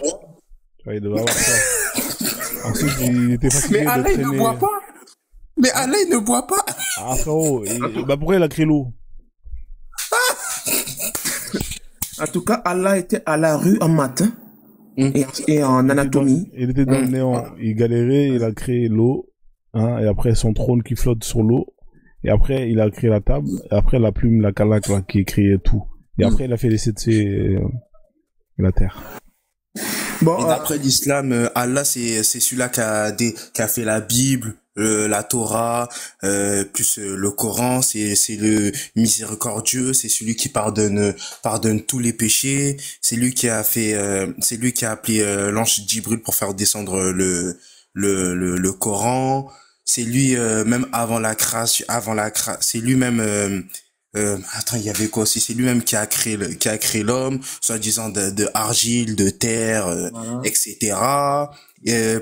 devait avoir ça. Ensuite, il était fatigué Mais Allah, il ne boit pas. Mais Allah, il ne boit pas. Ah, frérot, pourquoi il a créé l'eau? En tout cas, Allah était à la rue en matin et en anatomie. Il était dans le néant. Il galérait, il a créé l'eau, hein, et après son trône qui flotte sur l'eau. Et après, il a créé la table, et après la plume, la calaque, là, qui écrit tout. Et après, il a fait les 7 la terre. Bon, et d'après l'islam, Allah, c'est celui-là qui a fait la Bible, la Torah, plus le Coran, c'est le miséricordieux, c'est celui qui pardonne tous les péchés, c'est lui qui a appelé l'ange Djibril pour faire descendre le Coran, c'est lui même avant la création, c'est lui-même attends, il y avait quoi aussi? C'est lui-même qui a créé l'homme, soi-disant de argile, de terre, voilà. Etc.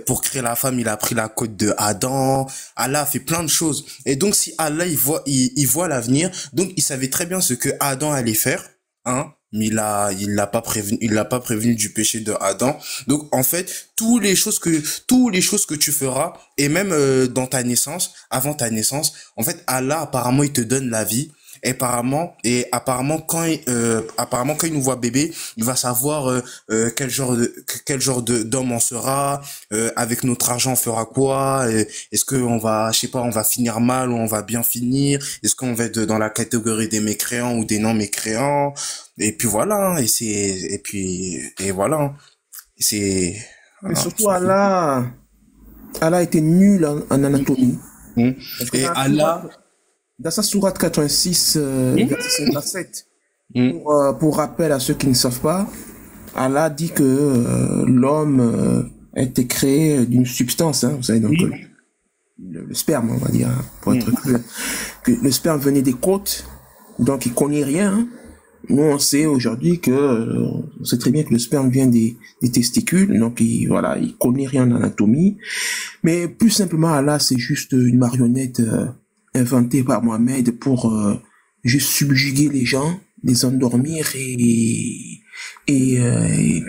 Pour créer la femme, il a pris la côte de Adam. Allah a fait plein de choses. Et donc, si Allah, il voit l'avenir, donc il savait très bien ce que Adam allait faire, hein. Mais il l'a pas prévenu du péché de Adam. Donc, en fait, toutes les choses que tu feras, et même, dans ta naissance, avant ta naissance, en fait, Allah, apparemment, il te donne la vie. Apparemment, quand il nous voit bébé, il va savoir quel genre d'homme on sera, avec notre argent on fera quoi, est-ce que on va, je sais pas, on va finir mal ou on va bien finir, est-ce qu'on va être dans la catégorie des mécréants ou des non mécréants, et puis voilà, et voilà, c'est. Mais surtout Allah était nul en anatomie. Et Allah. Dans sa sourate 86, verset 57, pour rappel à ceux qui ne savent pas, Allah dit que l'homme a été créé d'une substance, hein, vous savez, donc le sperme, on va dire, hein, pour être clair, que le sperme venait des côtes, donc il connaît rien. Hein. Nous, on sait aujourd'hui on sait très bien que le sperme vient des testicules, donc il connaît rien en anatomie. Mais plus simplement, Allah, c'est juste une marionnette inventé par Mohamed pour juste subjuguer les gens, les endormir et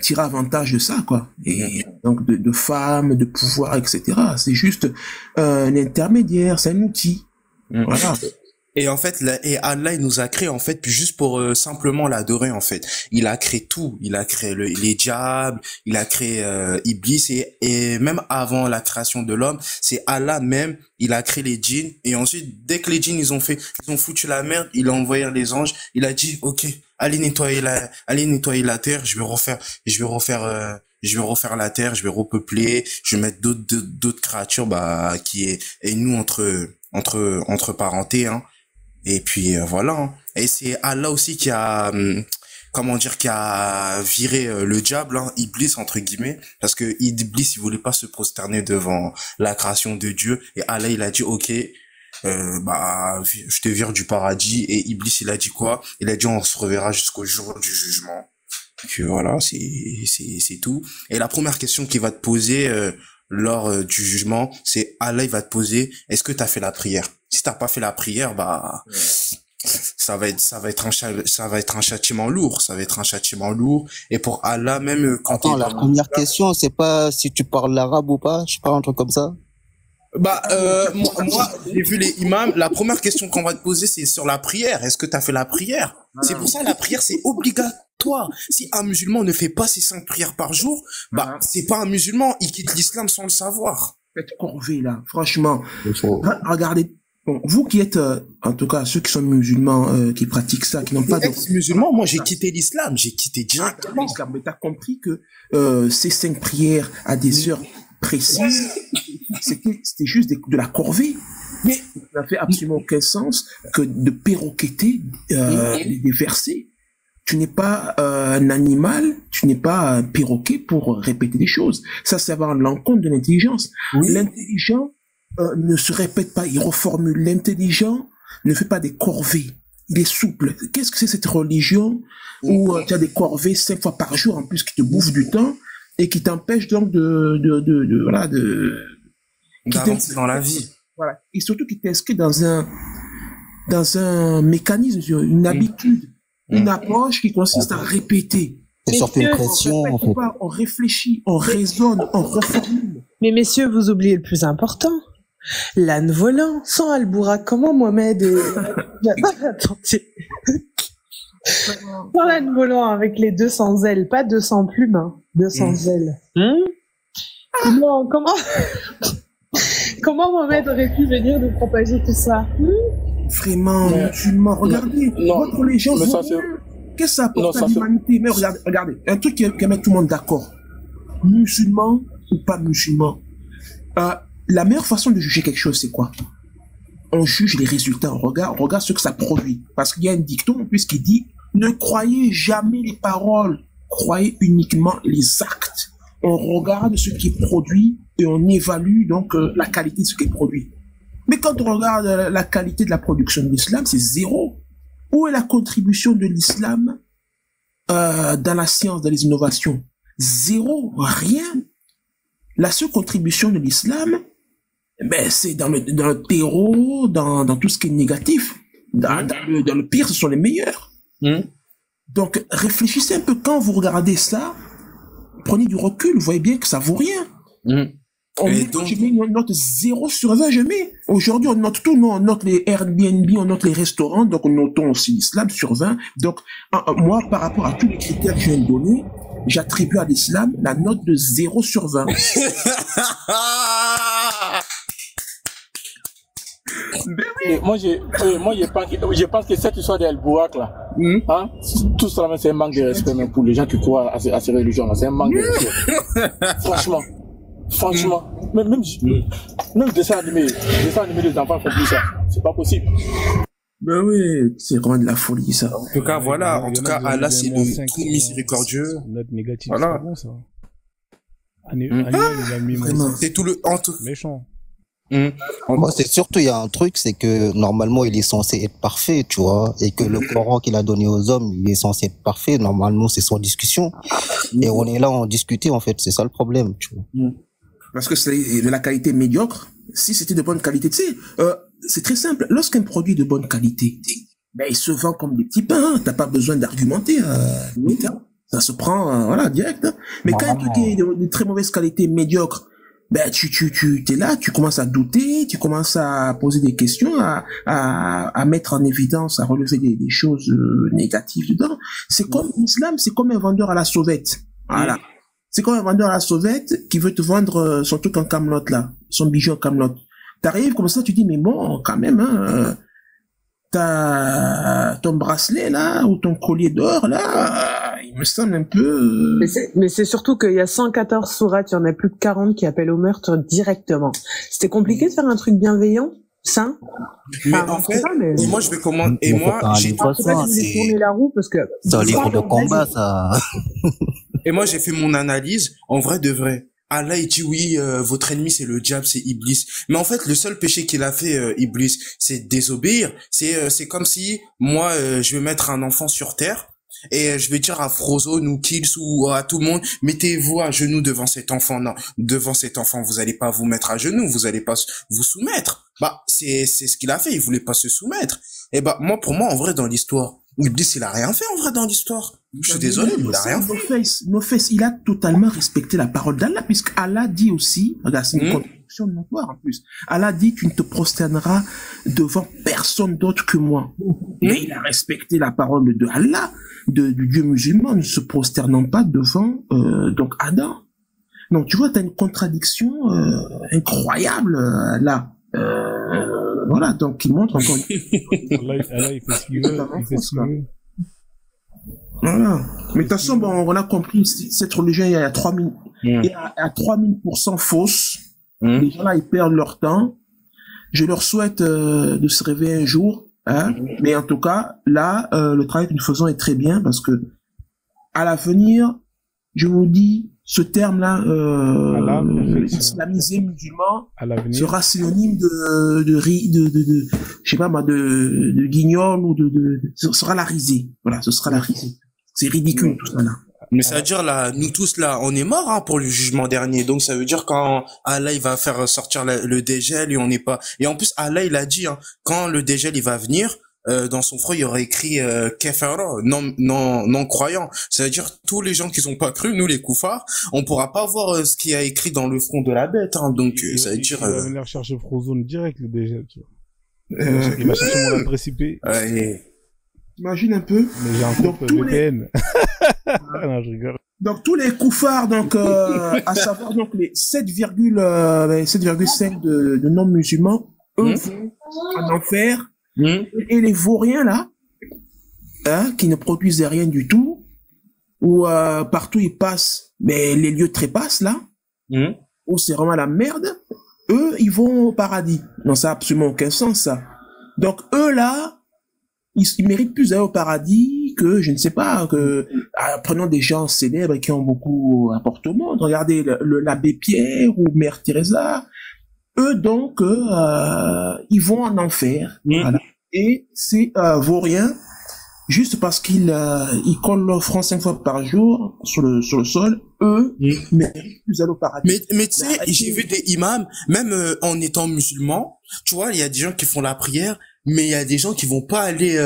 tirer avantage de ça, quoi. Et donc de femmes, de pouvoir, etc. C'est juste un intermédiaire, c'est un outil. Voilà. Et en fait, et Allah, il nous a créé, en fait, juste pour simplement l'adorer, en fait. Il a créé tout. Il a créé les diables, il a créé Iblis, et même avant la création de l'homme, c'est Allah même, il a créé les djinns, et ensuite, dès que les djinns, ils ont foutu la merde, il a envoyé les anges, il a dit, ok, allez nettoyer la terre, je vais refaire la terre, je vais repeupler, je vais mettre d'autres créatures, et nous, entre parentés, hein. Et puis voilà. Hein. Et c'est Allah aussi qui a viré le diable, hein, Iblis entre guillemets, parce que Iblis il voulait pas se prosterner devant la création de Dieu, et Allah il a dit ok, je te vire du paradis, et Iblis il a dit quoi? Il a dit on se reverra jusqu'au jour du jugement. Et puis voilà, c'est tout. Et la première question qu'il va te poser lors du jugement, c'est Allah il va te poser, est-ce que t'as fait la prière? Si t'as pas fait la prière, ça va être un châtiment lourd, et pour Allah même quand la première question, c'est pas si tu parles l'arabe ou pas, je sais pas, un truc comme ça. Moi, j'ai vu les imams, la première question qu'on va te poser, c'est sur la prière. Est-ce que tu as fait la prière? C'est pour ça, la prière, c'est obligatoire. Si un musulman ne fait pas ses 5 prières par jour, c'est pas un musulman, il quitte l'islam sans le savoir. Faites corvée, là, franchement. Regardez, bon, vous qui êtes, en tout cas, ceux qui sont musulmans, qui pratiquent ça, qui n'ont pas de... Ex-musulman, moi, j'ai quitté l'islam, j'ai quitté directement. Mais t'as compris que, ces 5 prières à des heures précises, c'était juste de la corvée. Mais ça n'a fait absolument aucun sens que de perroqueter des versets. Tu n'es pas un animal, tu n'es pas un perroquet pour répéter des choses. Ça va à l'encontre de l'intelligence. Oui. L'intelligent ne se répète pas, il reformule. L'intelligent ne fait pas des corvées. Il est souple. Qu'est-ce que c'est cette religion où tu as des corvées 5 fois par jour en plus qui te bouffent du temps et qui t'empêchent donc d'avancer dans la vie. Voilà. Et surtout qui t'inscrit dans un mécanisme, une habitude, une approche qui consiste à répéter. C'est surtout une pression, en fait. On réfléchit, on raisonne, on reformule. Mais messieurs, vous oubliez le plus important. L'âne volant, sans Al-Bourak, comment Mohamed Attendez. Sans l'âne volant avec les 200 ailes, pas 200 plumes, hein, 200 ailes. Comment Mohamed aurait pu venir nous propager tout ça? Vraiment, musulman, regardez, votre religion, qu'est-ce que ça apporte à l'humanité? Mais regardez, un truc qui met tout le monde d'accord. Musulman ou pas musulman, la meilleure façon de juger quelque chose, c'est quoi? On juge les résultats, on regarde ce que ça produit. Parce qu'il y a un dicton en plus qui dit, ne croyez jamais les paroles, croyez uniquement les actes. On regarde ce qui est produit et on évalue donc la qualité de ce qui est produit. Mais quand on regarde la qualité de la production de l'islam, c'est zéro. Où est la contribution de l'islam dans la science, dans les innovations? Zéro, rien. la seule contribution de l'islam, ben, c'est dans le terreau, dans tout ce qui est négatif. Dans le pire, ce sont les meilleurs. Donc, réfléchissez un peu quand vous regardez ça, prenez du recul, vous voyez bien que ça vaut rien. On met une note 0 sur 20, jamais. Aujourd'hui, on note tout, non, on note les Airbnb, on note les restaurants, donc notons aussi l'islam sur 20. Donc, moi, par rapport à tous les critères que je viens de donner, j'attribue à l'islam la note de 0 sur 20. Et moi, je pense que cette histoire d'El Bourak, là, hein, tout ça, c'est un manque de respect, même pour les gens qui croient à ces religions, là. C'est un manque de respect. Franchement. Même dessin animé, les enfants font plus ça. C'est pas possible. Ben oui, c'est vraiment de la folie, ça. En tout cas, voilà. En tout cas, Allah, c'est le tout miséricordieux. Note négative, voilà. C'est bon, ça. Il a mis c'est tout le méchant. Moi, c'est surtout, il y a un truc, c'est que normalement, il est censé être parfait, tu vois, et que le Coran qu'il a donné aux hommes, il est censé être parfait. Normalement, c'est sans discussion. Et on est là en discuter, en fait. C'est ça le problème, tu vois. Parce que c'est de la qualité médiocre. Si c'était de bonne qualité, tu sais, c'est très simple. Lorsqu'un produit est de bonne qualité, ben, il se vend comme des petits pains. T'as pas besoin d'argumenter. Ça se prend, voilà, direct. Hein. Mais quand un truc est de très mauvaise qualité, médiocre, ben, t'es là, tu commences à douter, tu commences à poser des questions, à mettre en évidence, à relever des choses négatives dedans. C'est comme l'islam, c'est comme un vendeur à la sauvette. Voilà. C'est comme un vendeur à la sauvette qui veut te vendre son truc en camelote, là. Son bijou en camelote. T'arrives comme ça, tu dis, mais bon, quand même, hein, t'as ton bracelet, là, ou ton collier d'or, là, il me semble un peu... Mais c'est surtout qu'il y a 114 sourates, il y en a plus de 40 qui appellent au meurtre directement. C'était compliqué de faire un truc bienveillant, sain. Mais en fait, et moi, je vais comment, et moi, j'ai tourné la roue parce que... C'est un livre de combat, ça. Et moi, j'ai fait mon analyse, en vrai de vrai. Allah, il dit oui, votre ennemi, c'est le diable, c'est Iblis. Mais en fait, le seul péché qu'il a fait, Iblis, c'est désobéir. C'est comme si, moi, je vais mettre un enfant sur terre, et je vais dire à Frozone ou Kills ou à tout le monde, mettez-vous à genoux devant cet enfant. Non, devant cet enfant, vous allez pas vous mettre à genoux, vous allez pas vous soumettre. Bah, c'est ce qu'il a fait, il voulait pas se soumettre. Et bah, pour moi, en vrai, dans l'histoire, Iblis, il a rien fait, en vrai, dans l'histoire. Je suis désolé, il a rien fait. No face, il a totalement respecté la parole d'Allah, puisque Allah dit aussi, regarde, c'est une contradiction notoire, en plus. Allah dit, tu ne te prosterneras devant personne d'autre que moi. Mais il a respecté la parole de Allah, du Dieu musulman, ne se prosternant pas devant, donc Adam. Donc, tu vois, t'as une contradiction, incroyable, là. Voilà, donc il montre encore. Allah, il fait ce qu'il veut, il fait ce qu'il veut. Voilà. Mais de toute façon, bon, on a compris, cette religion, il y a 3000, à 3000% fausse. Les gens là, ils perdent leur temps. Je leur souhaite de se réveiller un jour, hein. Mais en tout cas, là, le travail que nous faisons est très bien parce que à l'avenir, je vous dis, ce terme-là, islamisé musulman, sera synonyme de je sais pas moi, de guignol ou ce sera la risée. Voilà, ce sera la risée. C'est ridicule, tout ça, là. Mais ça veut dire, là, nous tous, là, on est morts, hein, pour le jugement dernier. Donc, ça veut dire quand Allah, il va faire sortir le dégel et on n'est pas, et en plus, Allah, il a dit, hein, quand le dégel, il va venir, dans son front, il y aurait écrit kafara, non croyant. Ça veut dire tous les gens qui sont pas cru, nous les koufars, on pourra pas voir ce qu'il y a écrit dans le front de la bête. Hein, donc ça veut dire. Il va venir chercher Frozone direct le dégel. Tu vois. Il va chercher mon adresse IP. Imagine un peu. Mais j'ai un compte VPN. Non, je rigole. Donc tous les koufars, donc à savoir donc les 7,5 de non musulmans, eux vont en enfer. Et les vauriens là, hein, qui ne produisent rien du tout, ou partout ils passent, mais les lieux trépassent là, où c'est vraiment la merde, eux ils vont au paradis. Non, ça n'a absolument aucun sens ça. Donc eux là, ils méritent plus d'aller au paradis que, je ne sais pas, que prenons des gens célèbres qui ont beaucoup apporté au monde. Regardez l'abbé Pierre ou Mère Teresa. Eux, donc, ils vont en enfer. Voilà. Et ces vauriens juste parce qu'ils ils collent l'offrande 5 fois par jour sur le sol, eux, mais plus aller au paradis. Mais tu sais, j'ai vu des imams, même en étant musulmans, tu vois, il y a des gens qui font la prière, mais il y a des gens qui vont pas aller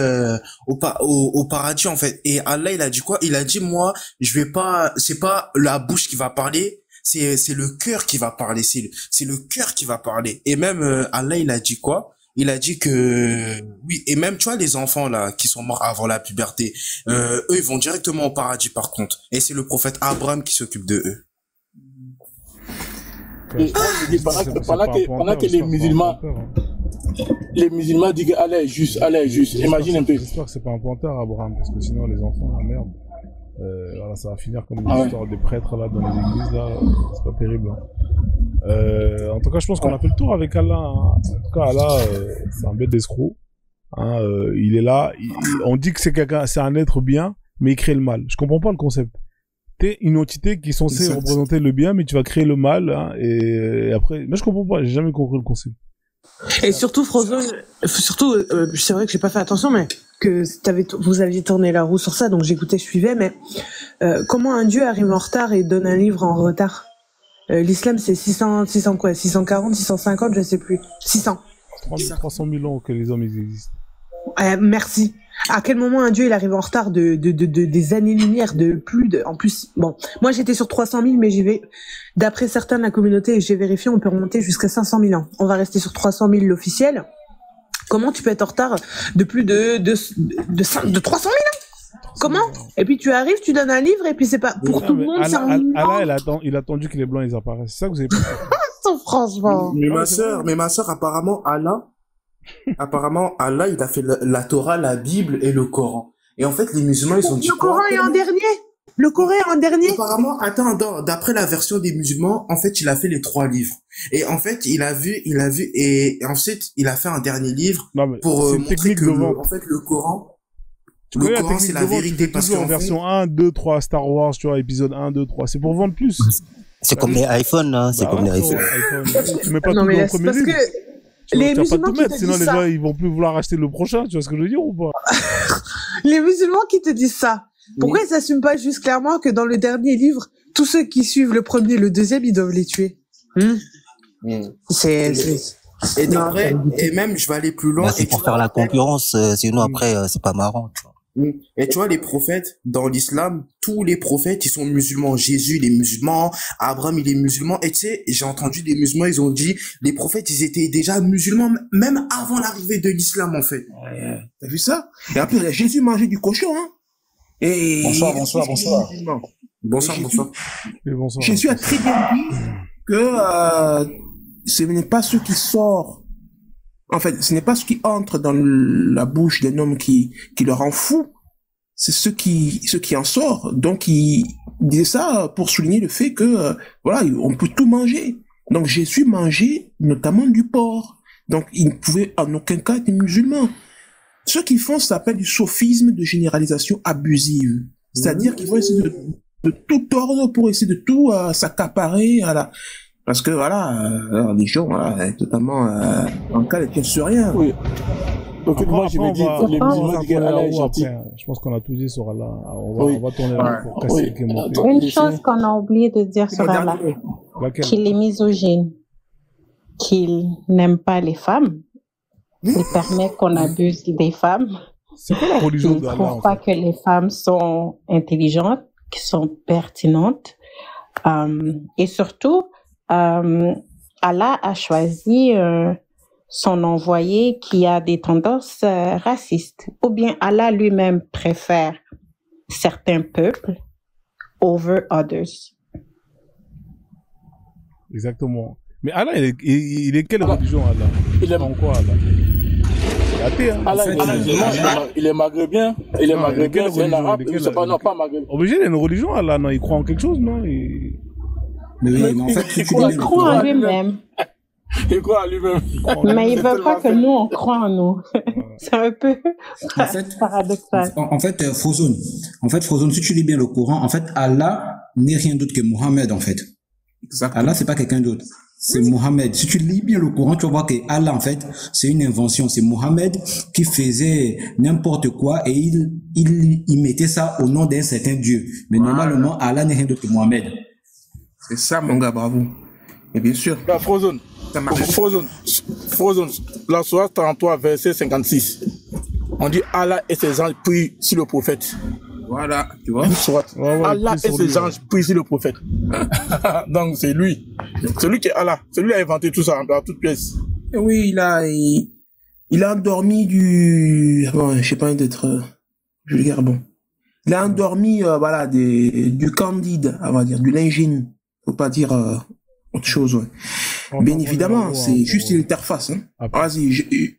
au paradis en fait. Et Allah, il a dit quoi? Il a dit, moi, je vais pas, c'est pas la bouche qui va parler, c'est le cœur qui va parler, c'est le cœur qui va parler. Et même Allah, il a dit quoi? Il a dit que oui, et même tu vois les enfants là qui sont morts avant la puberté, eux ils vont directement au paradis par contre. Et c'est le prophète Abraham qui s'occupe de eux. Et pendant que les musulmans disent qu'Allah est juste, imagine un peu. J'espère que c'est pas un panthère, Abraham, parce que sinon les enfants, la merde. Voilà, ça va finir comme l'histoire des prêtres là dans les églises là, c'est pas terrible. En tout cas, je pense qu'on a fait le tour avec Allah. Hein. En tout cas, Allah, c'est un bête d'escroc. Hein, il est là. On dit que c'est quelqu'un, c'est un être bien, mais il crée le mal. Je comprends pas le concept. T'es une entité qui est censée représenter le bien, mais tu vas créer le mal. Hein, et après, moi je comprends pas. J'ai jamais compris le concept. Et surtout, Frozone, c'est vrai que j'ai pas fait attention, mais que vous aviez tourné la roue sur ça, donc j'écoutais, je suivais, mais comment un dieu arrive en retard et donne un livre en retard? L'islam, c'est 640, 650, je sais plus. 600. 300 000 ans que les hommes ils existent. Merci. À quel moment un dieu il arrive en retard des années-lumière, en plus, bon, moi j'étais sur 300 000, mais j'y vais, d'après certains de la communauté, et j'ai vérifié, on peut remonter jusqu'à 500 000 ans. On va rester sur 300 000 l'officiel. Comment tu peux être en retard de plus de 300 000 ans? Comment? Et puis tu arrives, tu donnes un livre, et puis c'est pas, pour tout le monde, c'est un Allah, il a attendu que les blancs ils apparaissent. C'est ça que vous avez pas fait. Franchement. Mais ma sœur, apparemment, Allah, il a fait la Torah, la Bible et le Coran. Et en fait, les musulmans, ils ont dit le Coran est en dernier. Le Coran est en dernier. Apparemment, d'après la version des musulmans, en fait, il a fait les 3 livres. Et en fait, il a vu, et ensuite, il a fait un dernier livre pour montrer que, en fait, le Coran, c'est la vérité. Parce qu'en version 1, 2, 3, Star Wars, tu vois, épisode 1, 2, 3, c'est pour vendre plus. C'est comme les iPhones, hein, c'est comme les iPhones. Tu mets pas tout dans le premier livre. Les musulmans pas tout qui mettre, te sinon disent les ça. gens ils vont plus vouloir acheter le prochain, tu vois ce que je veux dire ou pas? Les musulmans qui te disent ça, pourquoi ils s'assument pas juste clairement que dans le dernier livre, tous ceux qui suivent le premier, le deuxième, ils doivent les tuer? Et d'après, et même je vais aller plus loin. C'est pour faire la concurrence, sinon après c'est pas marrant. Tu vois. Et tu vois, les prophètes, dans l'islam, tous les prophètes, ils sont musulmans. Jésus, il est musulman. Abraham, il est musulman. Et tu sais, j'ai entendu des musulmans, ils ont dit, les prophètes, ils étaient déjà musulmans, même avant l'arrivée de l'islam, en fait. T'as vu ça? Et après, Jésus mangeait du cochon, hein? Et... Bonsoir. Jésus a très bien dit que ce n'est pas ce qui sort. En fait, ce n'est pas ce qui entre dans la bouche d'un homme qui le rend fou, c'est ce qui en sort. Donc, il disait ça pour souligner le fait que, voilà, on peut tout manger. Donc, Jésus mangeait notamment du porc. Donc, il ne pouvait en aucun cas être musulman. Ce qu'ils font, ça s'appelle du sophisme de généralisation abusive. C'est-à-dire qu'ils vont essayer de tout tordre pour essayer de tout s'accaparer à la... Parce que voilà, les gens, voilà, totalement en cas de pièce sur rien. Oui. Donc moi je me dis, les musulmans disent Allah est gentil. Je pense qu'on a tout dit sur Allah. On va tourner là pour casser les mots. Une chose qu'on a oublié de dire sur Allah, qu'il est misogyne, qu'il n'aime pas les femmes, il permet qu'on abuse des femmes. C'est quoi la religion d'Allah? Il ne trouve pas que les femmes sont intelligentes, qui sont pertinentes, et surtout. Allah a choisi son envoyé qui a des tendances racistes, ou bien Allah lui-même préfère certains peuples over others. Exactement. Mais Allah, il est quelle religion Allah? Il est en quoi Allah? Athée, hein. Allah, il est maghrébien. Il est maghrébien, c'est un arabe. Non, pas maghrébien. Obligé, il a une religion Allah, non? Il croit en quelque chose, non? Mais en fait, il croit en lui-même. Il croit en lui-même. Mais il ne veut pas que nous, on croit en nous. C'est un peu paradoxal. En fait, Frozone, si tu lis bien le Coran, en fait, Allah n'est rien d'autre que Mohammed, en fait. Exactement. Allah, c'est pas quelqu'un d'autre. C'est Mohammed. Si tu lis bien le Coran, tu vas voir que Allah, en fait, c'est une invention. C'est Mohammed qui faisait n'importe quoi et il mettait ça au nom d'un certain Dieu. Mais normalement, Allah n'est rien d'autre que Mohammed. C'est ça, mon gars, bravo. Et bien sûr. La Frozen. Frozen. La sourate 33, verset 56. On dit Allah et ses anges prient sur le prophète. Voilà, tu vois. Allah et ses anges prient sur le prophète. Donc c'est lui. C'est lui qui est Allah. C'est lui qui a inventé tout ça en toute pièce. Et oui, il a endormi bon, je sais pas d'être vulgaire, bon. Il a endormi, voilà, du candide, on va dire, du l'ingénu. Faut pas dire autre chose, ouais. Bien évidemment, c'est juste une interface, hein. Vas-y,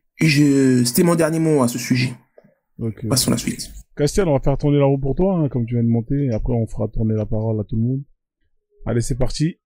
c'était mon dernier mot à ce sujet. Okay. Passons à la suite. Castiel, on va faire tourner la roue pour toi, hein, comme tu viens de monter, et après on fera tourner la parole à tout le monde. Allez, c'est parti.